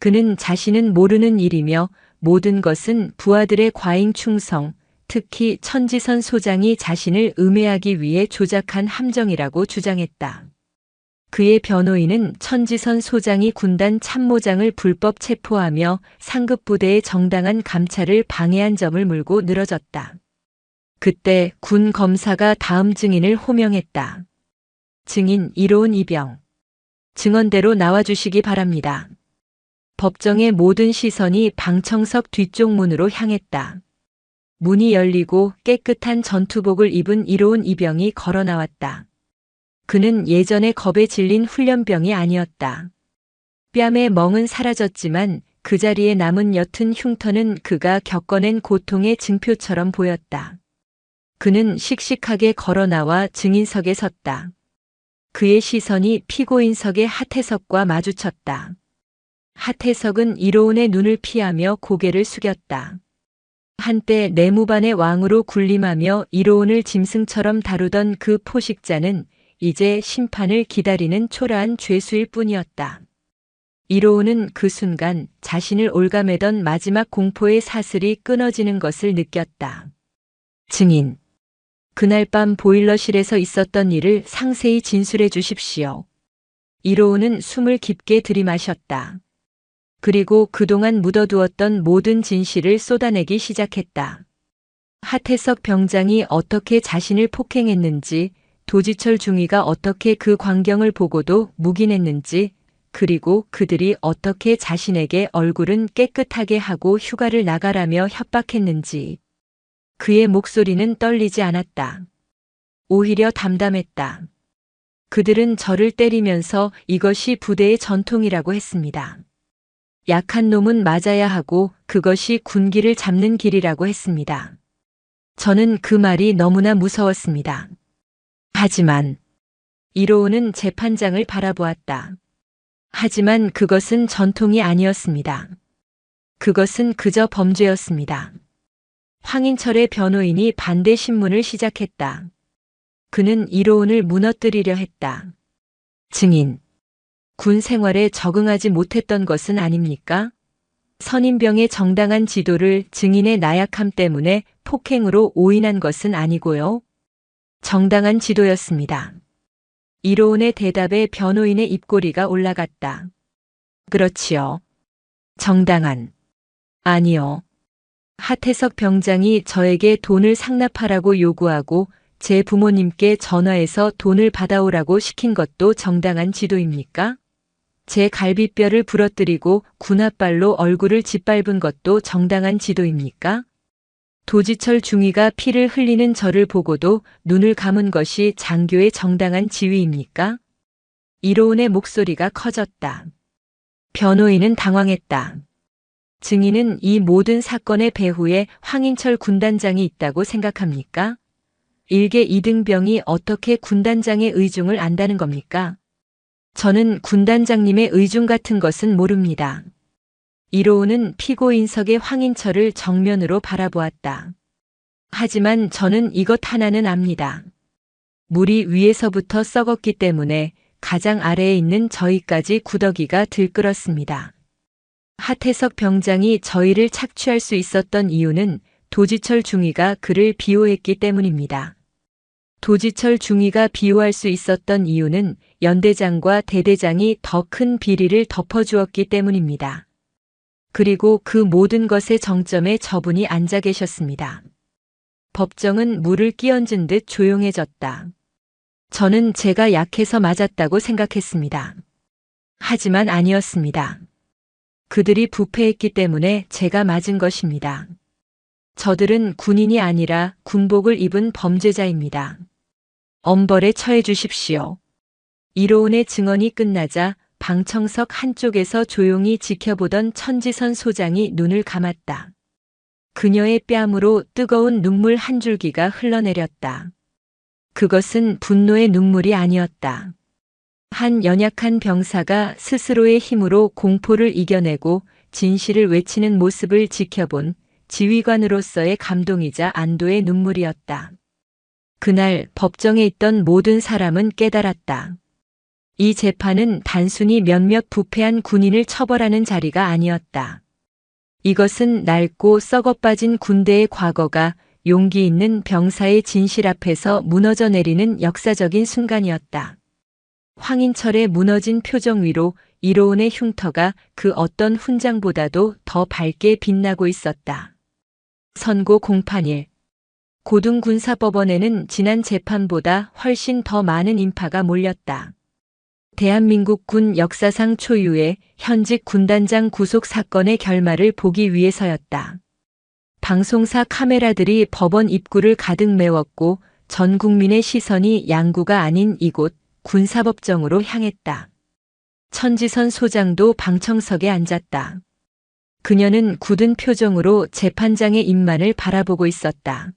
그는 자신은 모르는 일이며 모든 것은 부하들의 과잉 충성, 특히 천지선 소장이 자신을 음해하기 위해 조작한 함정이라고 주장했다. 그의 변호인은 천지선 소장이 군단 참모장을 불법 체포하며 상급부대의 정당한 감찰을 방해한 점을 물고 늘어졌다. 그때 군 검사가 다음 증인을 호명했다. 증인 이로운 이병. 증언대로 나와주시기 바랍니다. 법정의 모든 시선이 방청석 뒤쪽 문으로 향했다. 문이 열리고 깨끗한 전투복을 입은 이로운 이병이 걸어 나왔다. 그는 예전의 겁에 질린 훈련병이 아니었다. 뺨의 멍은 사라졌지만 그 자리에 남은 옅은 흉터는 그가 겪어낸 고통의 증표처럼 보였다. 그는 씩씩하게 걸어 나와 증인석에 섰다. 그의 시선이 피고인석의 하태석과 마주쳤다. 하태석은 이로운의 눈을 피하며 고개를 숙였다. 한때 내무반의 왕으로 군림하며 이로운을 짐승처럼 다루던 그 포식자는 이제 심판을 기다리는 초라한 죄수일 뿐이었다. 이로운은 그 순간 자신을 올가매던 마지막 공포의 사슬이 끊어지는 것을 느꼈다. 증인. 그날 밤 보일러실에서 있었던 일을 상세히 진술해 주십시오. 이로운은 숨을 깊게 들이마셨다. 그리고 그동안 묻어두었던 모든 진실을 쏟아내기 시작했다. 하태석 병장이 어떻게 자신을 폭행했는지, 도지철 중위가 어떻게 그 광경을 보고도 묵인했는지, 그리고 그들이 어떻게 자신에게 얼굴은 깨끗하게 하고 휴가를 나가라며 협박했는지. 그의 목소리는 떨리지 않았다. 오히려 담담했다. 그들은 저를 때리면서 이것이 부대의 전통이라고 했습니다. 약한 놈은 맞아야 하고 그것이 군기를 잡는 길이라고 했습니다. 저는 그 말이 너무나 무서웠습니다. 하지만 이로운은 재판장을 바라보았다. 하지만 그것은 전통이 아니었습니다. 그것은 그저 범죄였습니다. 황인철의 변호인이 반대 신문을 시작했다. 그는 이로운을 무너뜨리려 했다. 증인. 군 생활에 적응하지 못했던 것은 아닙니까? 선임병의 정당한 지도를 증인의 나약함 때문에 폭행으로 오인한 것은 아니고요. 정당한 지도였습니다. 이로운의 대답에 변호인의 입꼬리가 올라갔다. 그렇지요. 정당한. 아니요. 하태석 병장이 저에게 돈을 상납하라고 요구하고 제 부모님께 전화해서 돈을 받아오라고 시킨 것도 정당한 지도입니까? 제 갈비뼈를 부러뜨리고 군홧발로 얼굴을 짓밟은 것도 정당한 지도입니까? 도지철 중위가 피를 흘리는 저를 보고도 눈을 감은 것이 장교의 정당한 지위입니까? 이로운의 목소리가 커졌다. 변호인은 당황했다. 증인은 이 모든 사건의 배후에 황인철 군단장이 있다고 생각합니까? 일개 이등병이 어떻게 군단장의 의중을 안다는 겁니까? 저는 군단장님의 의중 같은 것은 모릅니다. 이로운은 피고인석의 황인철을 정면으로 바라보았다. 하지만 저는 이것 하나는 압니다. 물이 위에서부터 썩었기 때문에 가장 아래에 있는 저희까지 구더기가 들끓었습니다. 하태석 병장이 저희를 착취할 수 있었던 이유는 도지철 중위가 그를 비호했기 때문입니다. 도지철 중위가 비호할 수 있었던 이유는 연대장과 대대장이 더 큰 비리를 덮어주었기 때문입니다. 그리고 그 모든 것의 정점에 저분이 앉아 계셨습니다. 법정은 물을 끼얹은 듯 조용해졌다. 저는 제가 약해서 맞았다고 생각했습니다. 하지만 아니었습니다. 그들이 부패했기 때문에 제가 맞은 것입니다. 저들은 군인이 아니라 군복을 입은 범죄자입니다. 엄벌에 처해 주십시오. 이로운의 증언이 끝나자 방청석 한쪽에서 조용히 지켜보던 천지선 소장이 눈을 감았다. 그녀의 뺨으로 뜨거운 눈물 한 줄기가 흘러내렸다. 그것은 분노의 눈물이 아니었다. 한 연약한 병사가 스스로의 힘으로 공포를 이겨내고 진실을 외치는 모습을 지켜본 지휘관으로서의 감동이자 안도의 눈물이었다. 그날 법정에 있던 모든 사람은 깨달았다. 이 재판은 단순히 몇몇 부패한 군인을 처벌하는 자리가 아니었다. 이것은 낡고 썩어빠진 군대의 과거가 용기 있는 병사의 진실 앞에서 무너져 내리는 역사적인 순간이었다. 황인철의 무너진 표정 위로 이로운의 흉터가 그 어떤 훈장보다도 더 밝게 빛나고 있었다. 선고 공판일. 고등군사법원에는 지난 재판보다 훨씬 더 많은 인파가 몰렸다. 대한민국 군 역사상 초유의 현직 군단장 구속 사건의 결말을 보기 위해서였다. 방송사 카메라들이 법원 입구를 가득 메웠고 전 국민의 시선이 양구가 아닌 이곳 군사법정으로 향했다. 천지선 소장도 방청석에 앉았다. 그녀는 굳은 표정으로 재판장의 입만을 바라보고 있었다.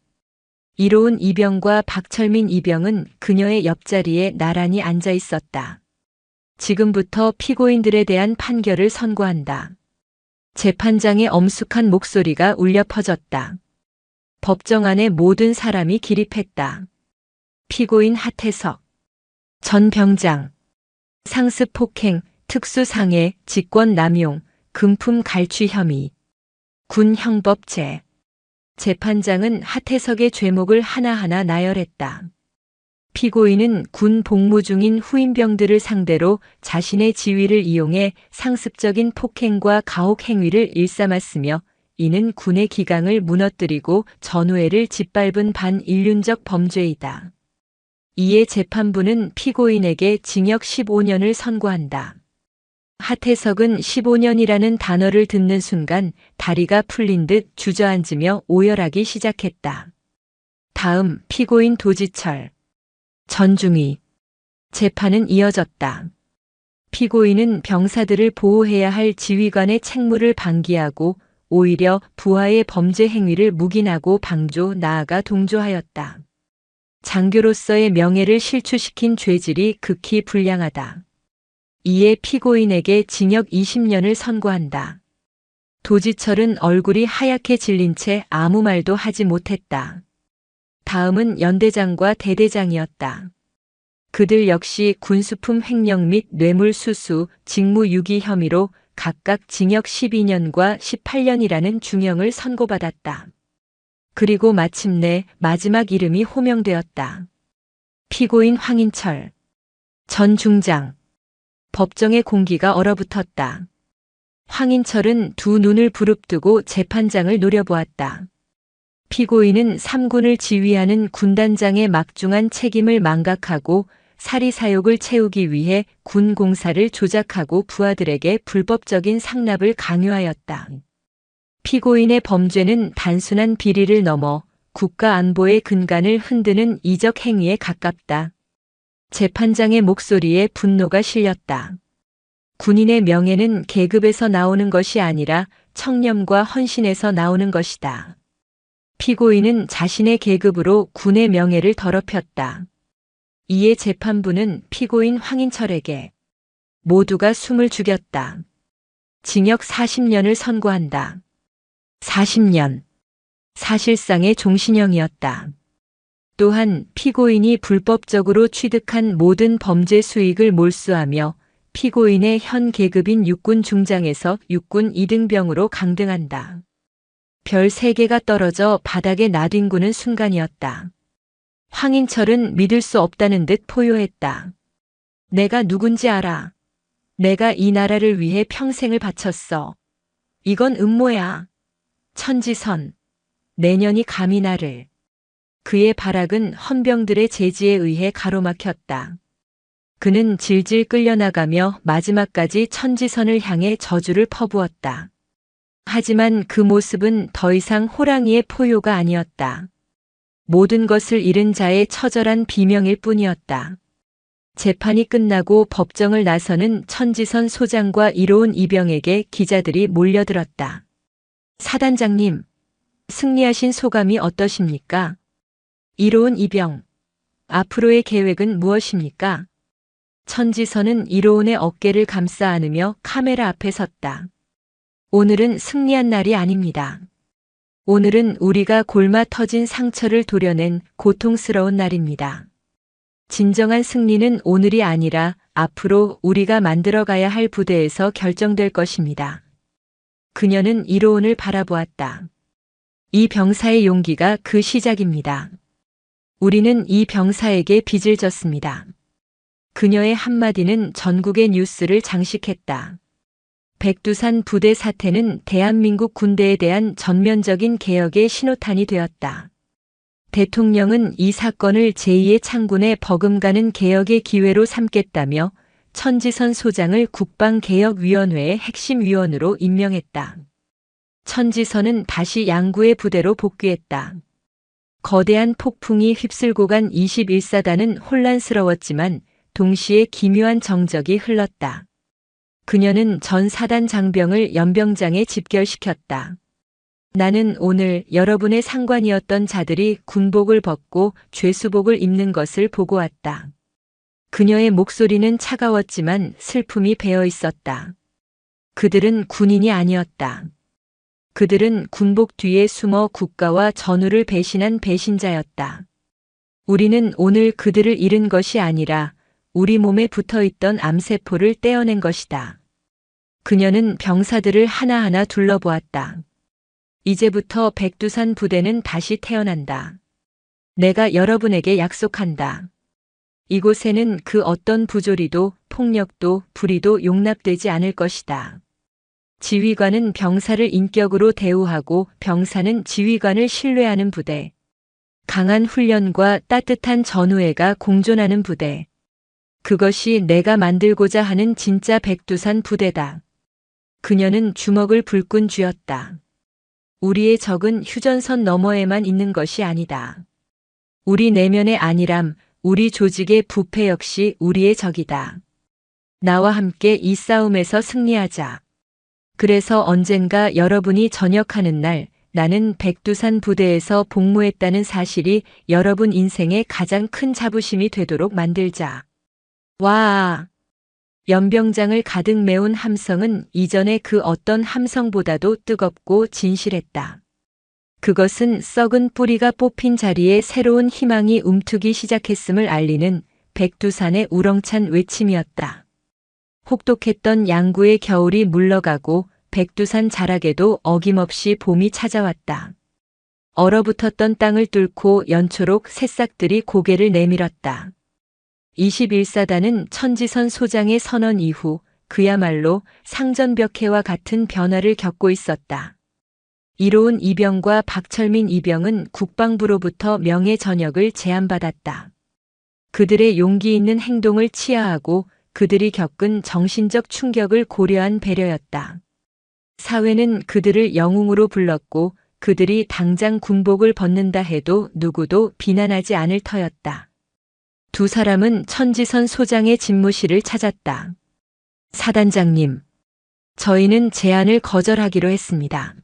이로운 이병과 박철민 이병은 그녀의 옆자리에 나란히 앉아 있었다. 지금부터 피고인들에 대한 판결을 선고한다. 재판장의 엄숙한 목소리가 울려 퍼졌다. 법정 안의 모든 사람이 기립했다. 피고인 하태석, 전 병장, 상습 폭행, 특수상해, 직권남용, 금품 갈취 혐의, 군 형법제. 재판장은 하태석의 죄목을 하나하나 나열했다. 피고인은 군 복무 중인 후임병들을 상대로 자신의 지위를 이용해 상습적인 폭행과 가혹 행위를 일삼았으며 이는 군의 기강을 무너뜨리고 전우회를 짓밟은 반인륜적 범죄이다. 이에 재판부는 피고인에게 징역 15년을 선고한다. 하태석은 15년이라는 단어를 듣는 순간 다리가 풀린 듯 주저앉으며 오열하기 시작했다. 다음 피고인 도지철, 전중희. 재판은 이어졌다. 피고인은 병사들을 보호해야 할 지휘관의 책무를 방기하고 오히려 부하의 범죄 행위를 묵인하고 방조 나아가 동조하였다. 장교로서의 명예를 실추시킨 죄질이 극히 불량하다. 이에 피고인에게 징역 20년을 선고한다. 도지철은 얼굴이 하얗게 질린 채 아무 말도 하지 못했다. 다음은 연대장과 대대장이었다. 그들 역시 군수품 횡령 및 뇌물수수, 직무유기 혐의로 각각 징역 12년과 18년이라는 중형을 선고받았다. 그리고 마침내 마지막 이름이 호명되었다. 피고인 황인철, 전 중장. 법정의 공기가 얼어붙었다. 황인철은 두 눈을 부릅뜨고 재판장을 노려보았다. 피고인은 3군을 지휘하는 군단장의 막중한 책임을 망각하고 사리사욕을 채우기 위해 군 공사를 조작하고 부하들에게 불법적인 상납을 강요하였다. 피고인의 범죄는 단순한 비리를 넘어 국가 안보의 근간을 흔드는 이적 행위에 가깝다. 재판장의 목소리에 분노가 실렸다. 군인의 명예는 계급에서 나오는 것이 아니라 청렴과 헌신에서 나오는 것이다. 피고인은 자신의 계급으로 군의 명예를 더럽혔다. 이에 재판부는 피고인 황인철에게 모두가 숨을 죽였다. 징역 40년을 선고한다. 40년. 사실상의 종신형이었다. 또한 피고인이 불법적으로 취득한 모든 범죄 수익을 몰수하며 피고인의 현 계급인 육군 중장에서 육군 2등병으로 강등한다. 별 3개가 떨어져 바닥에 나뒹구는 순간이었다. 황인철은 믿을 수 없다는 듯 포효했다. 내가 누군지 알아. 내가 이 나라를 위해 평생을 바쳤어. 이건 음모야. 천지선. 내년이 감히 나를. 그의 발악은 헌병들의 제지에 의해 가로막혔다. 그는 질질 끌려나가며 마지막까지 천지선을 향해 저주를 퍼부었다. 하지만 그 모습은 더 이상 호랑이의 포효가 아니었다. 모든 것을 잃은 자의 처절한 비명일 뿐이었다. 재판이 끝나고 법정을 나서는 천지선 소장과 이로운 이병에게 기자들이 몰려들었다. 사단장님, 승리하신 소감이 어떠십니까? 이로운 이병, 앞으로의 계획은 무엇입니까? 천지선은 이로운의 어깨를 감싸 안으며 카메라 앞에 섰다. 오늘은 승리한 날이 아닙니다. 오늘은 우리가 골마 터진 상처를 도려낸 고통스러운 날입니다. 진정한 승리는 오늘이 아니라 앞으로 우리가 만들어가야 할 부대에서 결정될 것입니다. 그녀는 이로운을 바라보았다. 이 병사의 용기가 그 시작입니다. 우리는 이 병사에게 빚을 졌습니다. 그녀의 한마디는 전국의 뉴스를 장식했다. 백두산 부대 사태는 대한민국 군대에 대한 전면적인 개혁의 신호탄이 되었다. 대통령은 이 사건을 제2의 창군의 버금가는 개혁의 기회로 삼겠다며 천지선 소장을 국방개혁위원회의 핵심 위원으로 임명했다. 천지선은 다시 양구의 부대로 복귀했다. 거대한 폭풍이 휩쓸고 간 21사단은 혼란스러웠지만 동시에 기묘한 정적이 흘렀다. 그녀는 전 사단 장병을 연병장에 집결시켰다. 나는 오늘 여러분의 상관이었던 자들이 군복을 벗고 죄수복을 입는 것을 보고 왔다. 그녀의 목소리는 차가웠지만 슬픔이 배어 있었다. 그들은 군인이 아니었다. 그들은 군복 뒤에 숨어 국가와 전우를 배신한 배신자였다. 우리는 오늘 그들을 잃은 것이 아니라 우리 몸에 붙어있던 암세포를 떼어낸 것이다. 그녀는 병사들을 하나하나 둘러보았다. 이제부터 백두산 부대는 다시 태어난다. 내가 여러분에게 약속한다. 이곳에는 그 어떤 부조리도 폭력도 불의도 용납되지 않을 것이다. 지휘관은 병사를 인격으로 대우하고 병사는 지휘관을 신뢰하는 부대. 강한 훈련과 따뜻한 전우애가 공존하는 부대. 그것이 내가 만들고자 하는 진짜 백두산 부대다. 그녀는 주먹을 불끈 쥐었다. 우리의 적은 휴전선 너머에만 있는 것이 아니다. 우리 내면의 안일함, 우리 조직의 부패 역시 우리의 적이다. 나와 함께 이 싸움에서 승리하자. 그래서 언젠가 여러분이 전역하는 날, 나는 백두산 부대에서 복무했다는 사실이 여러분 인생의 가장 큰 자부심이 되도록 만들자. 와! 연병장을 가득 메운 함성은 이전의 그 어떤 함성보다도 뜨겁고 진실했다. 그것은 썩은 뿌리가 뽑힌 자리에 새로운 희망이 움트기 시작했음을 알리는 백두산의 우렁찬 외침이었다. 혹독했던 양구의 겨울이 물러가고 백두산 자락에도 어김없이 봄이 찾아왔다. 얼어붙었던 땅을 뚫고 연초록 새싹들이 고개를 내밀었다. 21사단은 천지선 소장의 선언 이후 그야말로 상전벽해와 같은 변화를 겪고 있었다. 이로운 이병과 박철민 이병은 국방부로부터 명예 전역을 제안받았다. 그들의 용기 있는 행동을 치하하고 그들이 겪은 정신적 충격을 고려한 배려였다. 사회는 그들을 영웅으로 불렀고 그들이 당장 군복을 벗는다 해도 누구도 비난하지 않을 터였다. 두 사람은 천지선 소장의 집무실을 찾았다. 사단장님, 저희는 제안을 거절하기로 했습니다.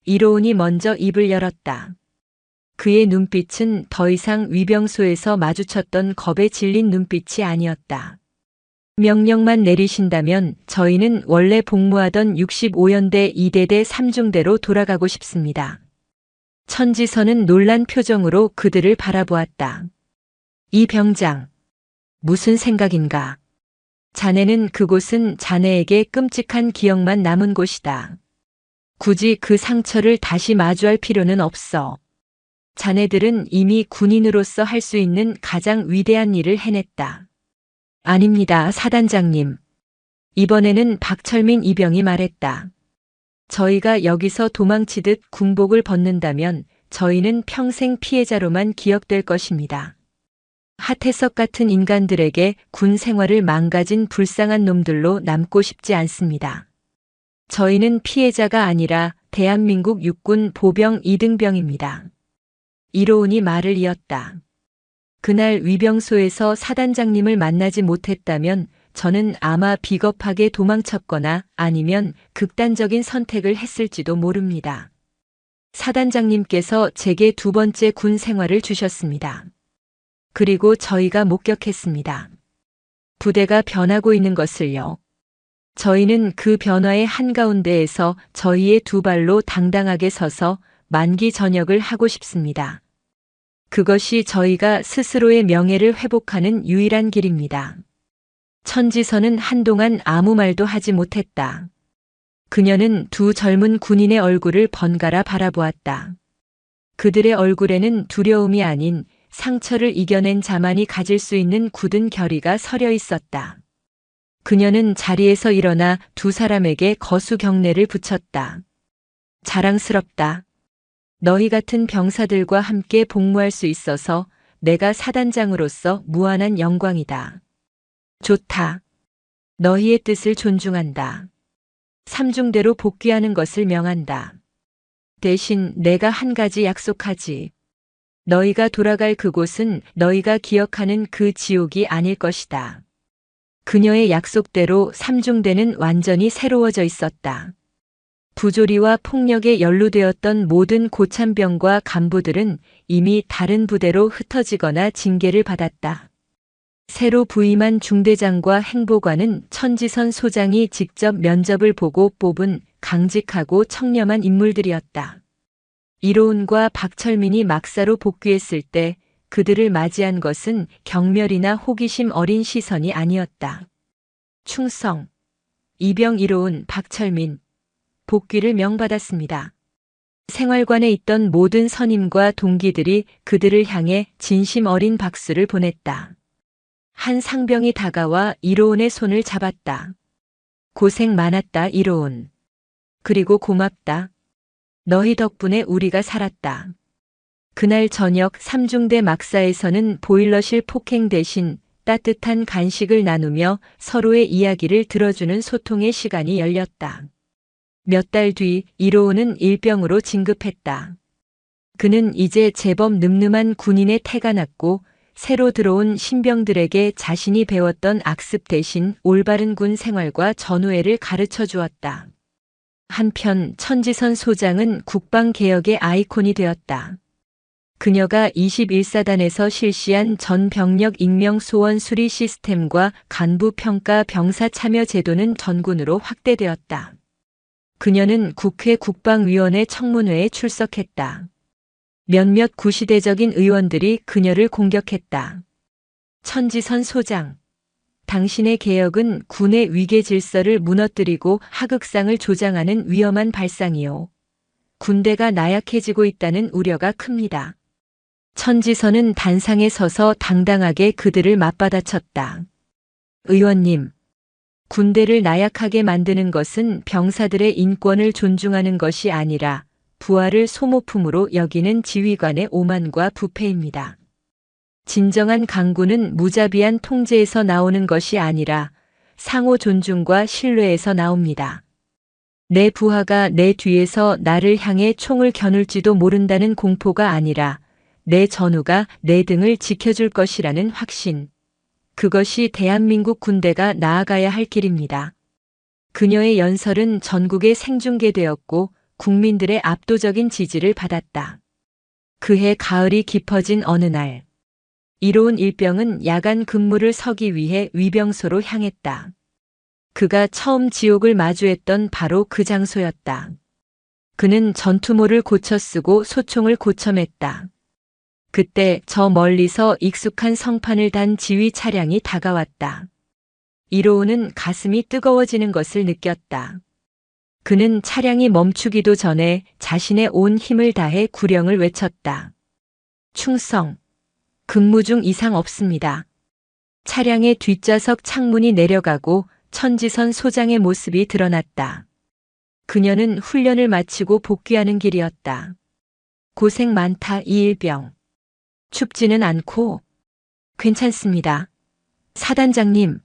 이로운이 먼저 입을 열었다. 그의 눈빛은 더 이상 위병소에서 마주쳤던 겁에 질린 눈빛이 아니었다. 명령만 내리신다면 저희는 원래 복무하던 65연대 2대대 3중대로 돌아가고 싶습니다. 천지선은 놀란 표정으로 그들을 바라보았다. 이 병장, 무슨 생각인가? 자네는 그곳은 자네에게 끔찍한 기억만 남은 곳이다. 굳이 그 상처를 다시 마주할 필요는 없어. 자네들은 이미 군인으로서 할 수 있는 가장 위대한 일을 해냈다. 아닙니다, 사단장님. 이번에는 박철민 이병이 말했다. 저희가 여기서 도망치듯 군복을 벗는다면 저희는 평생 피해자로만 기억될 것입니다. 하태석 같은 인간들에게 군 생활을 망가진 불쌍한 놈들로 남고 싶지 않습니다. 저희는 피해자가 아니라 대한민국 육군 보병 2등병입니다. 이로운이 말을 이었다. 그날 위병소에서 사단장님을 만나지 못했다면 저는 아마 비겁하게 도망쳤거나 아니면 극단적인 선택을 했을지도 모릅니다. 사단장님께서 제게 두 번째 군 생활을 주셨습니다. 그리고 저희가 목격했습니다. 부대가 변하고 있는 것을요. 저희는 그 변화의 한가운데에서 저희의 두 발로 당당하게 서서 만기 전역을 하고 싶습니다. 그것이 저희가 스스로의 명예를 회복하는 유일한 길입니다. 천지선은 한동안 아무 말도 하지 못했다. 그녀는 두 젊은 군인의 얼굴을 번갈아 바라보았다. 그들의 얼굴에는 두려움이 아닌 상처를 이겨낸 자만이 가질 수 있는 굳은 결의가 서려 있었다. 그녀는 자리에서 일어나 두 사람에게 거수 경례를 붙였다. 자랑스럽다. 너희 같은 병사들과 함께 복무할 수 있어서 내가 사단장으로서 무한한 영광이다. 좋다. 너희의 뜻을 존중한다. 삼중대로 복귀하는 것을 명한다. 대신 내가 한 가지 약속하지. 너희가 돌아갈 그곳은 너희가 기억하는 그 지옥이 아닐 것이다. 그녀의 약속대로 삼중대는 완전히 새로워져 있었다. 부조리와 폭력에 연루되었던 모든 고참병과 간부들은 이미 다른 부대로 흩어지거나 징계를 받았다. 새로 부임한 중대장과 행보관은 천지선 소장이 직접 면접을 보고 뽑은 강직하고 청렴한 인물들이었다. 이로운과 박철민이 막사로 복귀했을 때 그들을 맞이한 것은 경멸이나 호기심 어린 시선이 아니었다. 충성, 이병 이로운 박철민, 복귀를 명받았습니다. 생활관에 있던 모든 선임과 동기들이 그들을 향해 진심 어린 박수를 보냈다. 한 상병이 다가와 이로운의 손을 잡았다. 고생 많았다, 이로운. 그리고 고맙다. 너희 덕분에 우리가 살았다. 그날 저녁 삼중대 막사에서는 보일러실 폭행 대신 따뜻한 간식을 나누며 서로의 이야기를 들어주는 소통의 시간이 열렸다. 몇 달 뒤 이로운은 일병으로 진급했다. 그는 이제 제법 늠름한 군인의 태가 났고 새로 들어온 신병들에게 자신이 배웠던 악습 대신 올바른 군 생활과 전우애를 가르쳐 주었다. 한편 천지선 소장은 국방개혁의 아이콘이 되었다. 그녀가 21사단에서 실시한 전 병력 익명 소원 수리 시스템과 간부 평가 병사 참여 제도는 전군으로 확대되었다. 그녀는 국회 국방위원회 청문회에 출석했다. 몇몇 구시대적인 의원들이 그녀를 공격했다. 천지선 소장, 당신의 개혁은 군의 위계 질서를 무너뜨리고 하극상을 조장하는 위험한 발상이요. 군대가 나약해지고 있다는 우려가 큽니다. 천지선은 단상에 서서 당당하게 그들을 맞받아쳤다. 의원님, 군대를 나약하게 만드는 것은 병사들의 인권을 존중하는 것이 아니라 부하를 소모품으로 여기는 지휘관의 오만과 부패입니다. 진정한 강군은 무자비한 통제에서 나오는 것이 아니라 상호 존중과 신뢰에서 나옵니다. 내 부하가 내 뒤에서 나를 향해 총을 겨눌지도 모른다는 공포가 아니라 내 전우가 내 등을 지켜줄 것이라는 확신. 그것이 대한민국 군대가 나아가야 할 길입니다. 그녀의 연설은 전국에 생중계되었고 국민들의 압도적인 지지를 받았다. 그해 가을이 깊어진 어느 날, 이로운 일병은 야간 근무를 서기 위해 위병소로 향했다. 그가 처음 지옥을 마주했던 바로 그 장소였다. 그는 전투모를 고쳐 쓰고 소총을 고쳐 맸다. 그때 저 멀리서 익숙한 성판을 단 지휘 차량이 다가왔다. 이로운은 가슴이 뜨거워지는 것을 느꼈다. 그는 차량이 멈추기도 전에 자신의 온 힘을 다해 구령을 외쳤다. 충성. 근무 중 이상 없습니다. 차량의 뒷좌석 창문이 내려가고 천지선 소장의 모습이 드러났다. 그녀는 훈련을 마치고 복귀하는 길이었다. 고생 많다, 이일병. 춥지는 않고 괜찮습니다. 사단장님.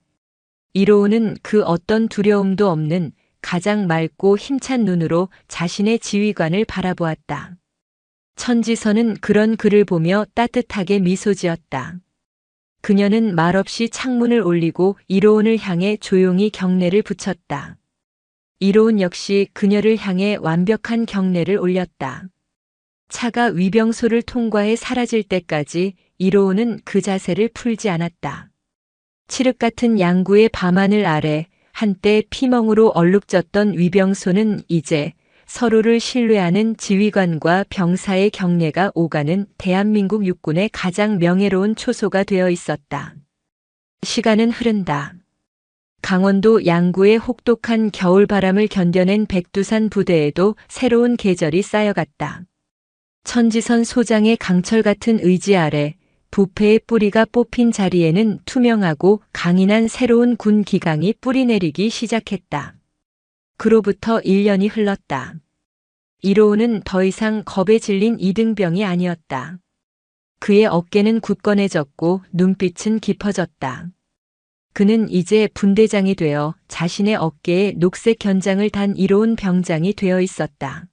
이로운은 그 어떤 두려움도 없는 가장 맑고 힘찬 눈으로 자신의 지휘관을 바라보았다. 천지선은 그런 그를 보며 따뜻하게 미소 지었다. 그녀는 말없이 창문을 올리고 이로운을 향해 조용히 경례를 붙였다. 이로운 역시 그녀를 향해 완벽한 경례를 올렸다. 차가 위병소를 통과해 사라질 때까지 이로운은 그 자세를 풀지 않았다. 칠흑 같은 양구의 밤하늘 아래 한때 피멍으로 얼룩졌던 위병소는 이제 서로를 신뢰하는 지휘관과 병사의 경례가 오가는 대한민국 육군의 가장 명예로운 초소가 되어 있었다. 시간은 흐른다. 강원도 양구의 혹독한 겨울바람을 견뎌낸 백두산 부대에도 새로운 계절이 쌓여갔다. 천지선 소장의 강철 같은 의지 아래 부패의 뿌리가 뽑힌 자리에는 투명하고 강인한 새로운 군 기강이 뿌리내리기 시작했다. 그로부터 1년이 흘렀다. 이로운은 더 이상 겁에 질린 이등병이 아니었다. 그의 어깨는 굳건해졌고 눈빛은 깊어졌다. 그는 이제 분대장이 되어 자신의 어깨에 녹색 견장을 단 이로운 병장이 되어 있었다.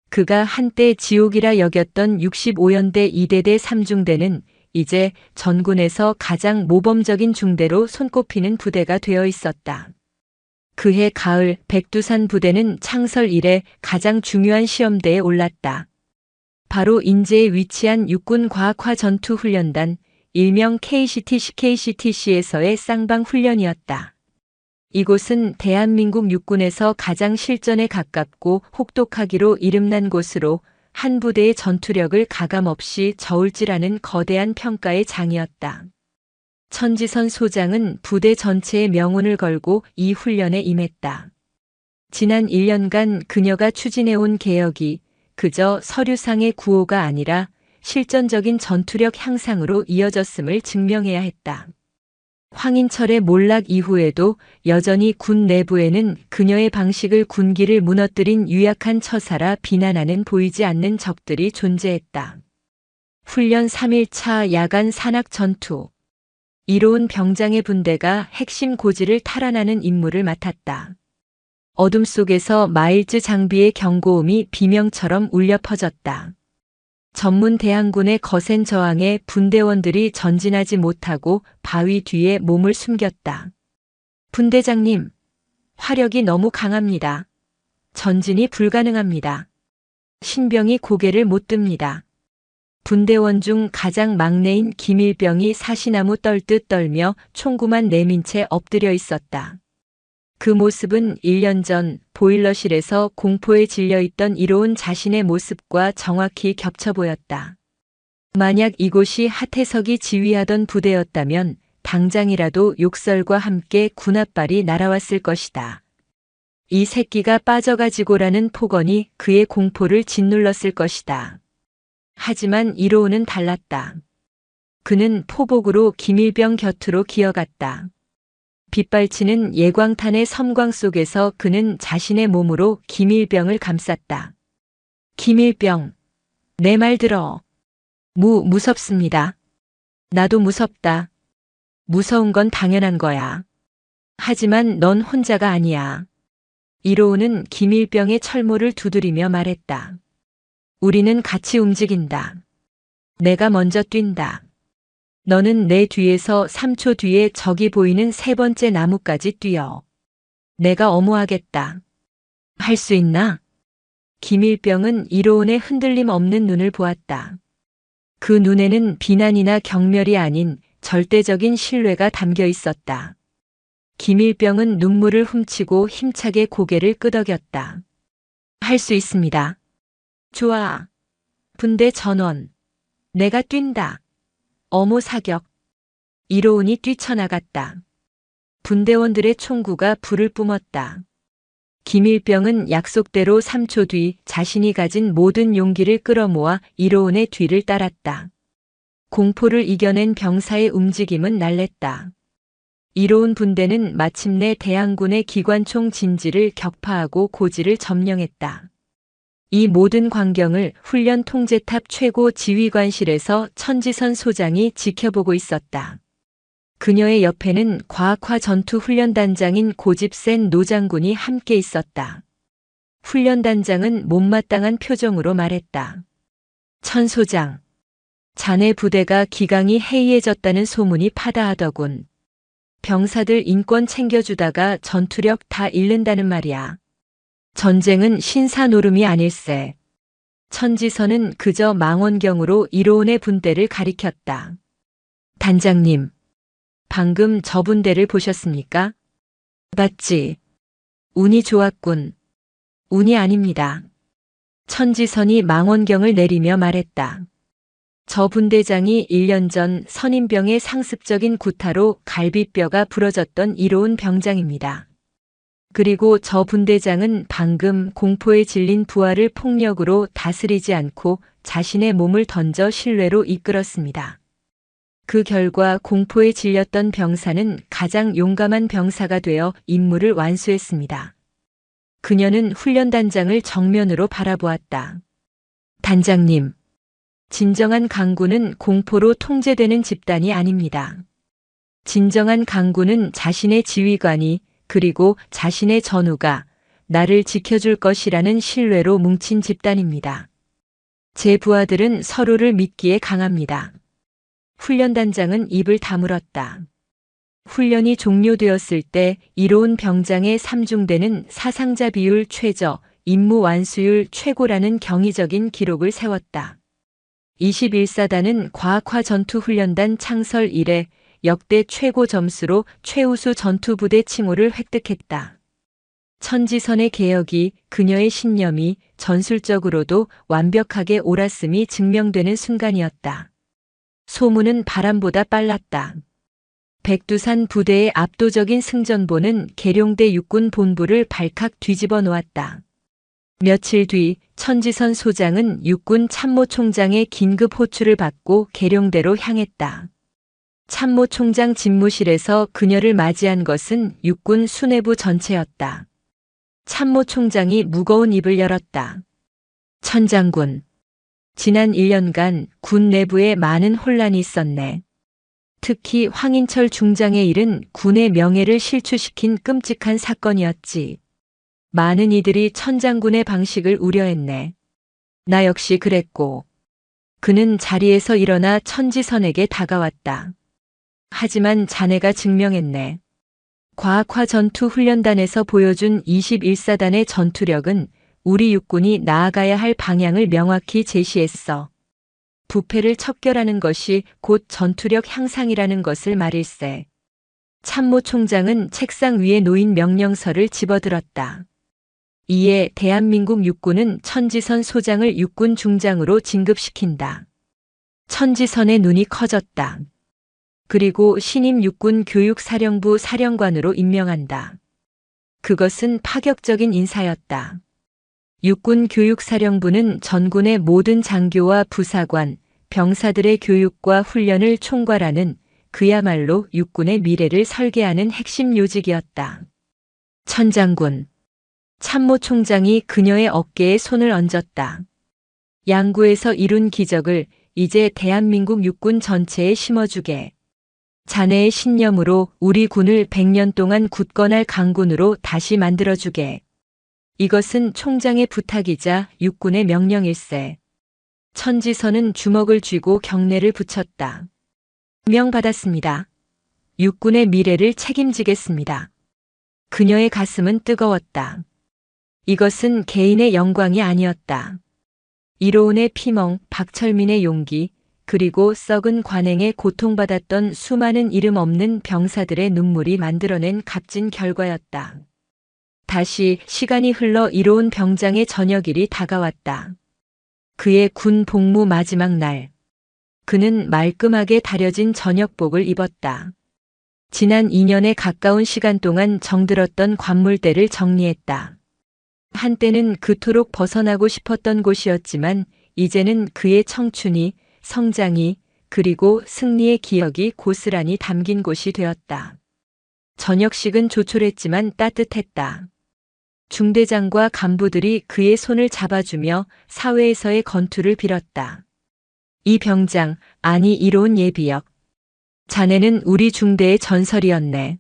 그가 한때 지옥이라 여겼던 65연대 2대대 3중대는 이제 전군에서 가장 모범적인 중대로 손꼽히는 부대가 되어 있었다. 그해 가을 백두산 부대는 창설 이래 가장 중요한 시험대에 올랐다. 바로 인제에 위치한 육군과학화전투훈련단 일명 KCTC에서의 쌍방훈련이었다. 이곳은 대한민국 육군에서 가장 실전에 가깝고 혹독하기로 이름난 곳으로 한 부대의 전투력을 가감없이 저울질하는 거대한 평가의 장이었다. 천지선 소장은 부대 전체의 명운을 걸고 이 훈련에 임했다. 지난 1년간 그녀가 추진해온 개혁이 그저 서류상의 구호가 아니라 실전적인 전투력 향상으로 이어졌음을 증명해야 했다. 황인철의 몰락 이후에도 여전히 군 내부에는 그녀의 방식을 군기를 무너뜨린 유약한 처사라 비난하는 보이지 않는 적들이 존재했다. 훈련 3일차 야간 산악 전투. 이로운 병장의 분대가 핵심 고지를 탈환하는 임무를 맡았다. 어둠 속에서 마일즈 장비의 경고음이 비명처럼 울려 퍼졌다. 전문 대항군의 거센 저항에 분대원들이 전진하지 못하고 바위 뒤에 몸을 숨겼다. 분대장님, 화력이 너무 강합니다. 전진이 불가능합니다. 신병이 고개를 못 듭니다. 분대원 중 가장 막내인 김일병이 사시나무 떨듯 떨며 총구만 내민 채 엎드려 있었다. 그 모습은 1년 전 보일러실에서 공포에 질려있던 이로운 자신의 모습과 정확히 겹쳐 보였다. 만약 이곳이 하태석이 지휘하던 부대였다면 당장이라도 욕설과 함께 군홧발이 날아왔을 것이다. 이 새끼가 빠져가지고라는 폭언이 그의 공포를 짓눌렀을 것이다. 하지만 이로운은 달랐다. 그는 포복으로 김일병 곁으로 기어갔다. 빗발치는 예광탄의 섬광 속에서 그는 자신의 몸으로 김일병을 감쌌다. 김일병, 내 말 들어. 무섭습니다. 나도 무섭다. 무서운 건 당연한 거야. 하지만 넌 혼자가 아니야. 이로운은 김일병의 철모를 두드리며 말했다. 우리는 같이 움직인다. 내가 먼저 뛴다. 너는 내 뒤에서 3초 뒤에 적이 보이는 세 번째 나무까지 뛰어. 내가 어무하겠다. 할 수 있나? 김일병은 이로운의 흔들림 없는 눈을 보았다. 그 눈에는 비난이나 경멸이 아닌 절대적인 신뢰가 담겨 있었다. 김일병은 눈물을 훔치고 힘차게 고개를 끄덕였다. 할 수 있습니다. 좋아. 분대 전원. 내가 뛴다. 어모 사격. 이로운이 뛰쳐나갔다. 분대원들의 총구가 불을 뿜었다. 김일병은 약속대로 3초 뒤 자신이 가진 모든 용기를 끌어모아 이로운의 뒤를 따랐다. 공포를 이겨낸 병사의 움직임은 날랬다. 이로운 분대는 마침내 대항군의 기관총 진지를 격파하고 고지를 점령했다. 이 모든 광경을 훈련 통제탑 최고 지휘관실에서 천지선 소장이 지켜보고 있었다. 그녀의 옆에는 과학화 전투 훈련단장인 고집센 노장군이 함께 있었다. 훈련단장은 못마땅한 표정으로 말했다. 천 소장, 자네 부대가 기강이 해이해졌다는 소문이 파다하더군. 병사들 인권 챙겨주다가 전투력 다 잃는다는 말이야. 전쟁은 신사노름이 아닐세. 천지선은 그저 망원경으로 이로운의 분대를 가리켰다. 단장님, 방금 저 분대를 보셨습니까? 봤지. 운이 좋았군. 운이 아닙니다. 천지선이 망원경을 내리며 말했다. 저 분대장이 1년 전 선임병의 상습적인 구타로 갈비뼈가 부러졌던 이로운 병장입니다. 그리고 저 분대장은 방금 공포에 질린 부하를 폭력으로 다스리지 않고 자신의 몸을 던져 신뢰로 이끌었습니다. 그 결과 공포에 질렸던 병사는 가장 용감한 병사가 되어 임무를 완수했습니다. 그녀는 훈련단장을 정면으로 바라보았다. 단장님, 진정한 강군은 공포로 통제되는 집단이 아닙니다. 진정한 강군은 자신의 지휘관이 그리고 자신의 전우가 나를 지켜줄 것이라는 신뢰로 뭉친 집단입니다. 제 부하들은 서로를 믿기에 강합니다. 훈련단장은 입을 다물었다. 훈련이 종료되었을 때 이로운 병장의 3중대는 사상자 비율 최저, 임무 완수율 최고라는 경이적인 기록을 세웠다. 21사단은 과학화 전투훈련단 창설 이래 역대 최고 점수로 최우수 전투부대 칭호를 획득했다. 천지선의 개혁이 그녀의 신념이 전술적으로도 완벽하게 옳았음이 증명되는 순간이었다. 소문은 바람보다 빨랐다. 백두산 부대의 압도적인 승전보는 계룡대 육군 본부를 발칵 뒤집어 놓았다. 며칠 뒤 천지선 소장은 육군 참모총장의 긴급 호출을 받고 계룡대로 향했다. 참모총장 집무실에서 그녀를 맞이한 것은 육군 수뇌부 전체였다. 참모총장이 무거운 입을 열었다. 천 장군. 지난 1년간 군 내부에 많은 혼란이 있었네. 특히 황인철 중장의 일은 군의 명예를 실추시킨 끔찍한 사건이었지. 많은 이들이 천 장군의 방식을 우려했네. 나 역시 그랬고. 그는 자리에서 일어나 천지선에게 다가왔다. 하지만 자네가 증명했네. 과학화 전투 훈련단에서 보여준 21사단의 전투력은 우리 육군이 나아가야 할 방향을 명확히 제시했어. 부패를 척결하는 것이 곧 전투력 향상이라는 것을 말일세. 참모총장은 책상 위에 놓인 명령서를 집어들었다. 이에 대한민국 육군은 천지선 소장을 육군 중장으로 진급시킨다. 천지선의 눈이 커졌다. 그리고 신임 육군 교육사령부 사령관으로 임명한다. 그것은 파격적인 인사였다. 육군 교육사령부는 전군의 모든 장교와 부사관, 병사들의 교육과 훈련을 총괄하는 그야말로 육군의 미래를 설계하는 핵심 요직이었다. 천 장군. 참모총장이 그녀의 어깨에 손을 얹었다. 양구에서 이룬 기적을 이제 대한민국 육군 전체에 심어주게. 자네의 신념으로 우리 군을 100년 동안 굳건할 강군으로 다시 만들어주게. 이것은 총장의 부탁이자 육군의 명령일세. 천지선은 주먹을 쥐고 경례를 붙였다. 명받았습니다. 육군의 미래를 책임지겠습니다. 그녀의 가슴은 뜨거웠다. 이것은 개인의 영광이 아니었다. 이로운의 피멍, 박철민의 용기, 그리고 썩은 관행에 고통받았던 수많은 이름 없는 병사들의 눈물이 만들어낸 값진 결과였다. 다시 시간이 흘러 이로운 병장의 저녁일이 다가왔다. 그의 군 복무 마지막 날. 그는 말끔하게 다려진 저녁복을 입었다. 지난 2년에 가까운 시간 동안 정들었던 관물대를 정리했다. 한때는 그토록 벗어나고 싶었던 곳이었지만 이제는 그의 청춘이, 성장이, 그리고 승리의 기억이 고스란히 담긴 곳이 되었다. 저녁식은 조촐했지만 따뜻했다. 중대장과 간부들이 그의 손을 잡아주며 사회에서의 건투를 빌었다. 이 병장, 아니 이로운 예비역. 자네는 우리 중대의 전설이었네.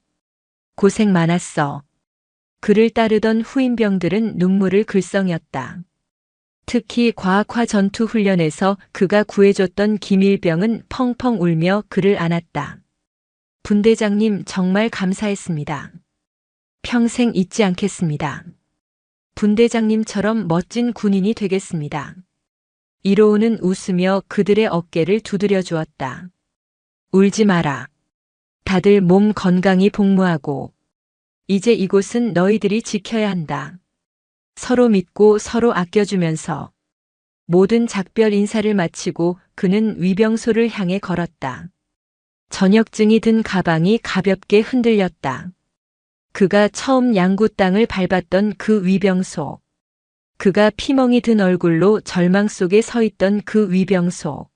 고생 많았어. 그를 따르던 후임병들은 눈물을 글썽였다. 특히 과학화 전투 훈련에서 그가 구해줬던 김일병은 펑펑 울며 그를 안았다. 분대장님 정말 감사했습니다. 평생 잊지 않겠습니다. 분대장님처럼 멋진 군인이 되겠습니다. 이로운은 웃으며 그들의 어깨를 두드려 주었다. 울지 마라. 다들 몸 건강히 복무하고 이제 이곳은 너희들이 지켜야 한다. 서로 믿고 서로 아껴주면서. 모든 작별 인사를 마치고 그는 위병소를 향해 걸었다. 전역증이 든 가방이 가볍게 흔들렸다. 그가 처음 양구 땅을 밟았던 그 위병소. 그가 피멍이 든 얼굴로 절망 속에 서 있던 그 위병소.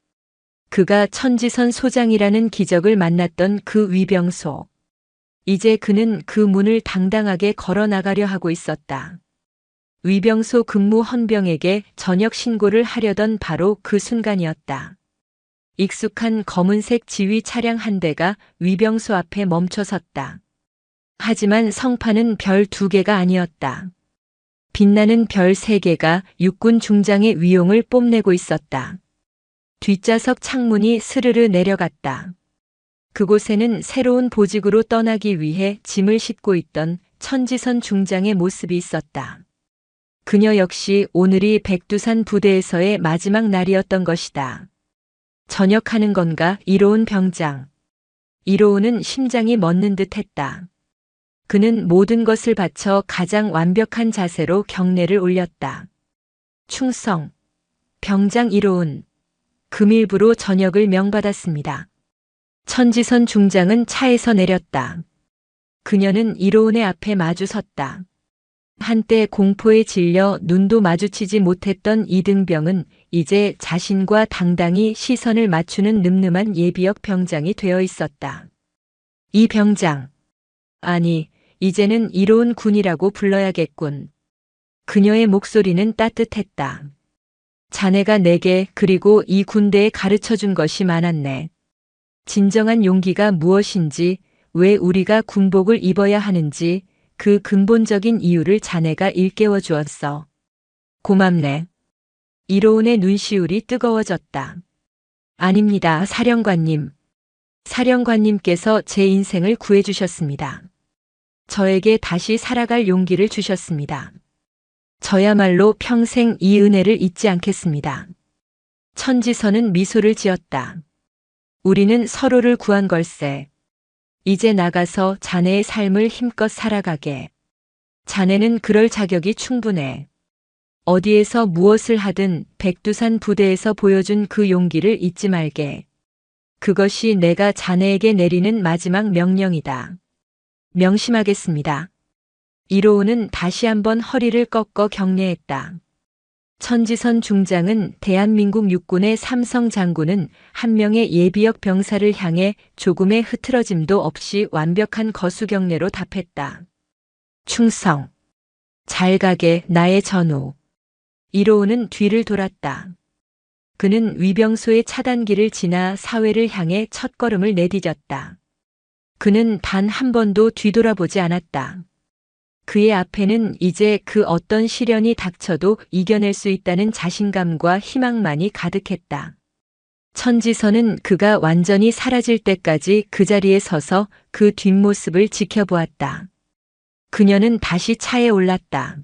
그가 천지선 소장이라는 기적을 만났던 그 위병소. 이제 그는 그 문을 당당하게 걸어 나가려 하고 있었다. 위병소 근무 헌병에게 저녁 신고를 하려던 바로 그 순간이었다. 익숙한 검은색 지휘 차량 한 대가 위병소 앞에 멈춰 섰다. 하지만 성판은 별 2개가 아니었다. 빛나는 별 3개가 육군 중장의 위용을 뽐내고 있었다. 뒷좌석 창문이 스르르 내려갔다. 그곳에는 새로운 보직으로 떠나기 위해 짐을 싣고 있던 천지선 중장의 모습이 있었다. 그녀 역시 오늘이 백두산 부대에서의 마지막 날이었던 것이다. 전역하는 건가 이로운 병장. 이로운은 심장이 멎는 듯 했다. 그는 모든 것을 바쳐 가장 완벽한 자세로 경례를 올렸다. 충성. 병장 이로운. 금일부로 전역을 명받았습니다. 천지선 중장은 차에서 내렸다. 그녀는 이로운의 앞에 마주 섰다. 한때 공포에 질려 눈도 마주치지 못했던 이등병은 이제 자신과 당당히 시선을 맞추는 늠름한 예비역 병장이 되어 있었다. 이 병장. 아니, 이제는 이로운 군이라고 불러야겠군. 그녀의 목소리는 따뜻했다. 자네가 내게 그리고 이 군대에 가르쳐준 것이 많았네. 진정한 용기가 무엇인지, 왜 우리가 군복을 입어야 하는지 그 근본적인 이유를 자네가 일깨워 주었어. 고맙네. 이로운의 눈시울이 뜨거워졌다. 아닙니다, 사령관님. 사령관님께서 제 인생을 구해주셨습니다. 저에게 다시 살아갈 용기를 주셨습니다. 저야말로 평생 이 은혜를 잊지 않겠습니다. 천지선은 미소를 지었다. 우리는 서로를 구한 걸세. 이제 나가서 자네의 삶을 힘껏 살아가게. 자네는 그럴 자격이 충분해. 어디에서 무엇을 하든 백두산 부대에서 보여준 그 용기를 잊지 말게. 그것이 내가 자네에게 내리는 마지막 명령이다. 명심하겠습니다. 이로운은 다시 한번 허리를 꺾어 경례했다. 천지선 중장은 대한민국 육군의 삼성 장군은 한 명의 예비역 병사를 향해 조금의 흐트러짐도 없이 완벽한 거수경례로 답했다. 충성. 잘 가게 나의 전우. 이로운은 뒤를 돌았다. 그는 위병소의 차단기를 지나 사회를 향해 첫걸음을 내디뎠다. 그는 단 한 번도 뒤돌아보지 않았다. 그의 앞에는 이제 그 어떤 시련이 닥쳐도 이겨낼 수 있다는 자신감과 희망만이 가득했다. 천지선은 그가 완전히 사라질 때까지 그 자리에 서서 그 뒷모습을 지켜보았다. 그녀는 다시 차에 올랐다.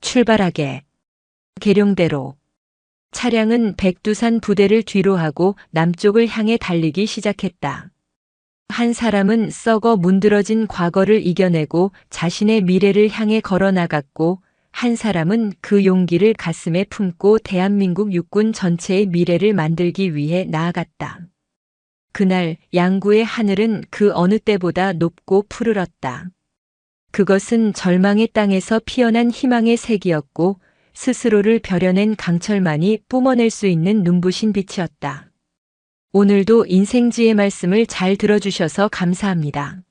출발하게. 계룡대로. 차량은 백두산 부대를 뒤로하고 남쪽을 향해 달리기 시작했다. 한 사람은 썩어 문드러진 과거를 이겨내고 자신의 미래를 향해 걸어나갔고, 한 사람은 그 용기를 가슴에 품고 대한민국 육군 전체의 미래를 만들기 위해 나아갔다. 그날 양구의 하늘은 그 어느 때보다 높고 푸르렀다. 그것은 절망의 땅에서 피어난 희망의 색이었고, 스스로를 벼려낸 강철만이 뿜어낼 수 있는 눈부신 빛이었다. 오늘도 인생지의 말씀을 잘 들어주셔서 감사합니다.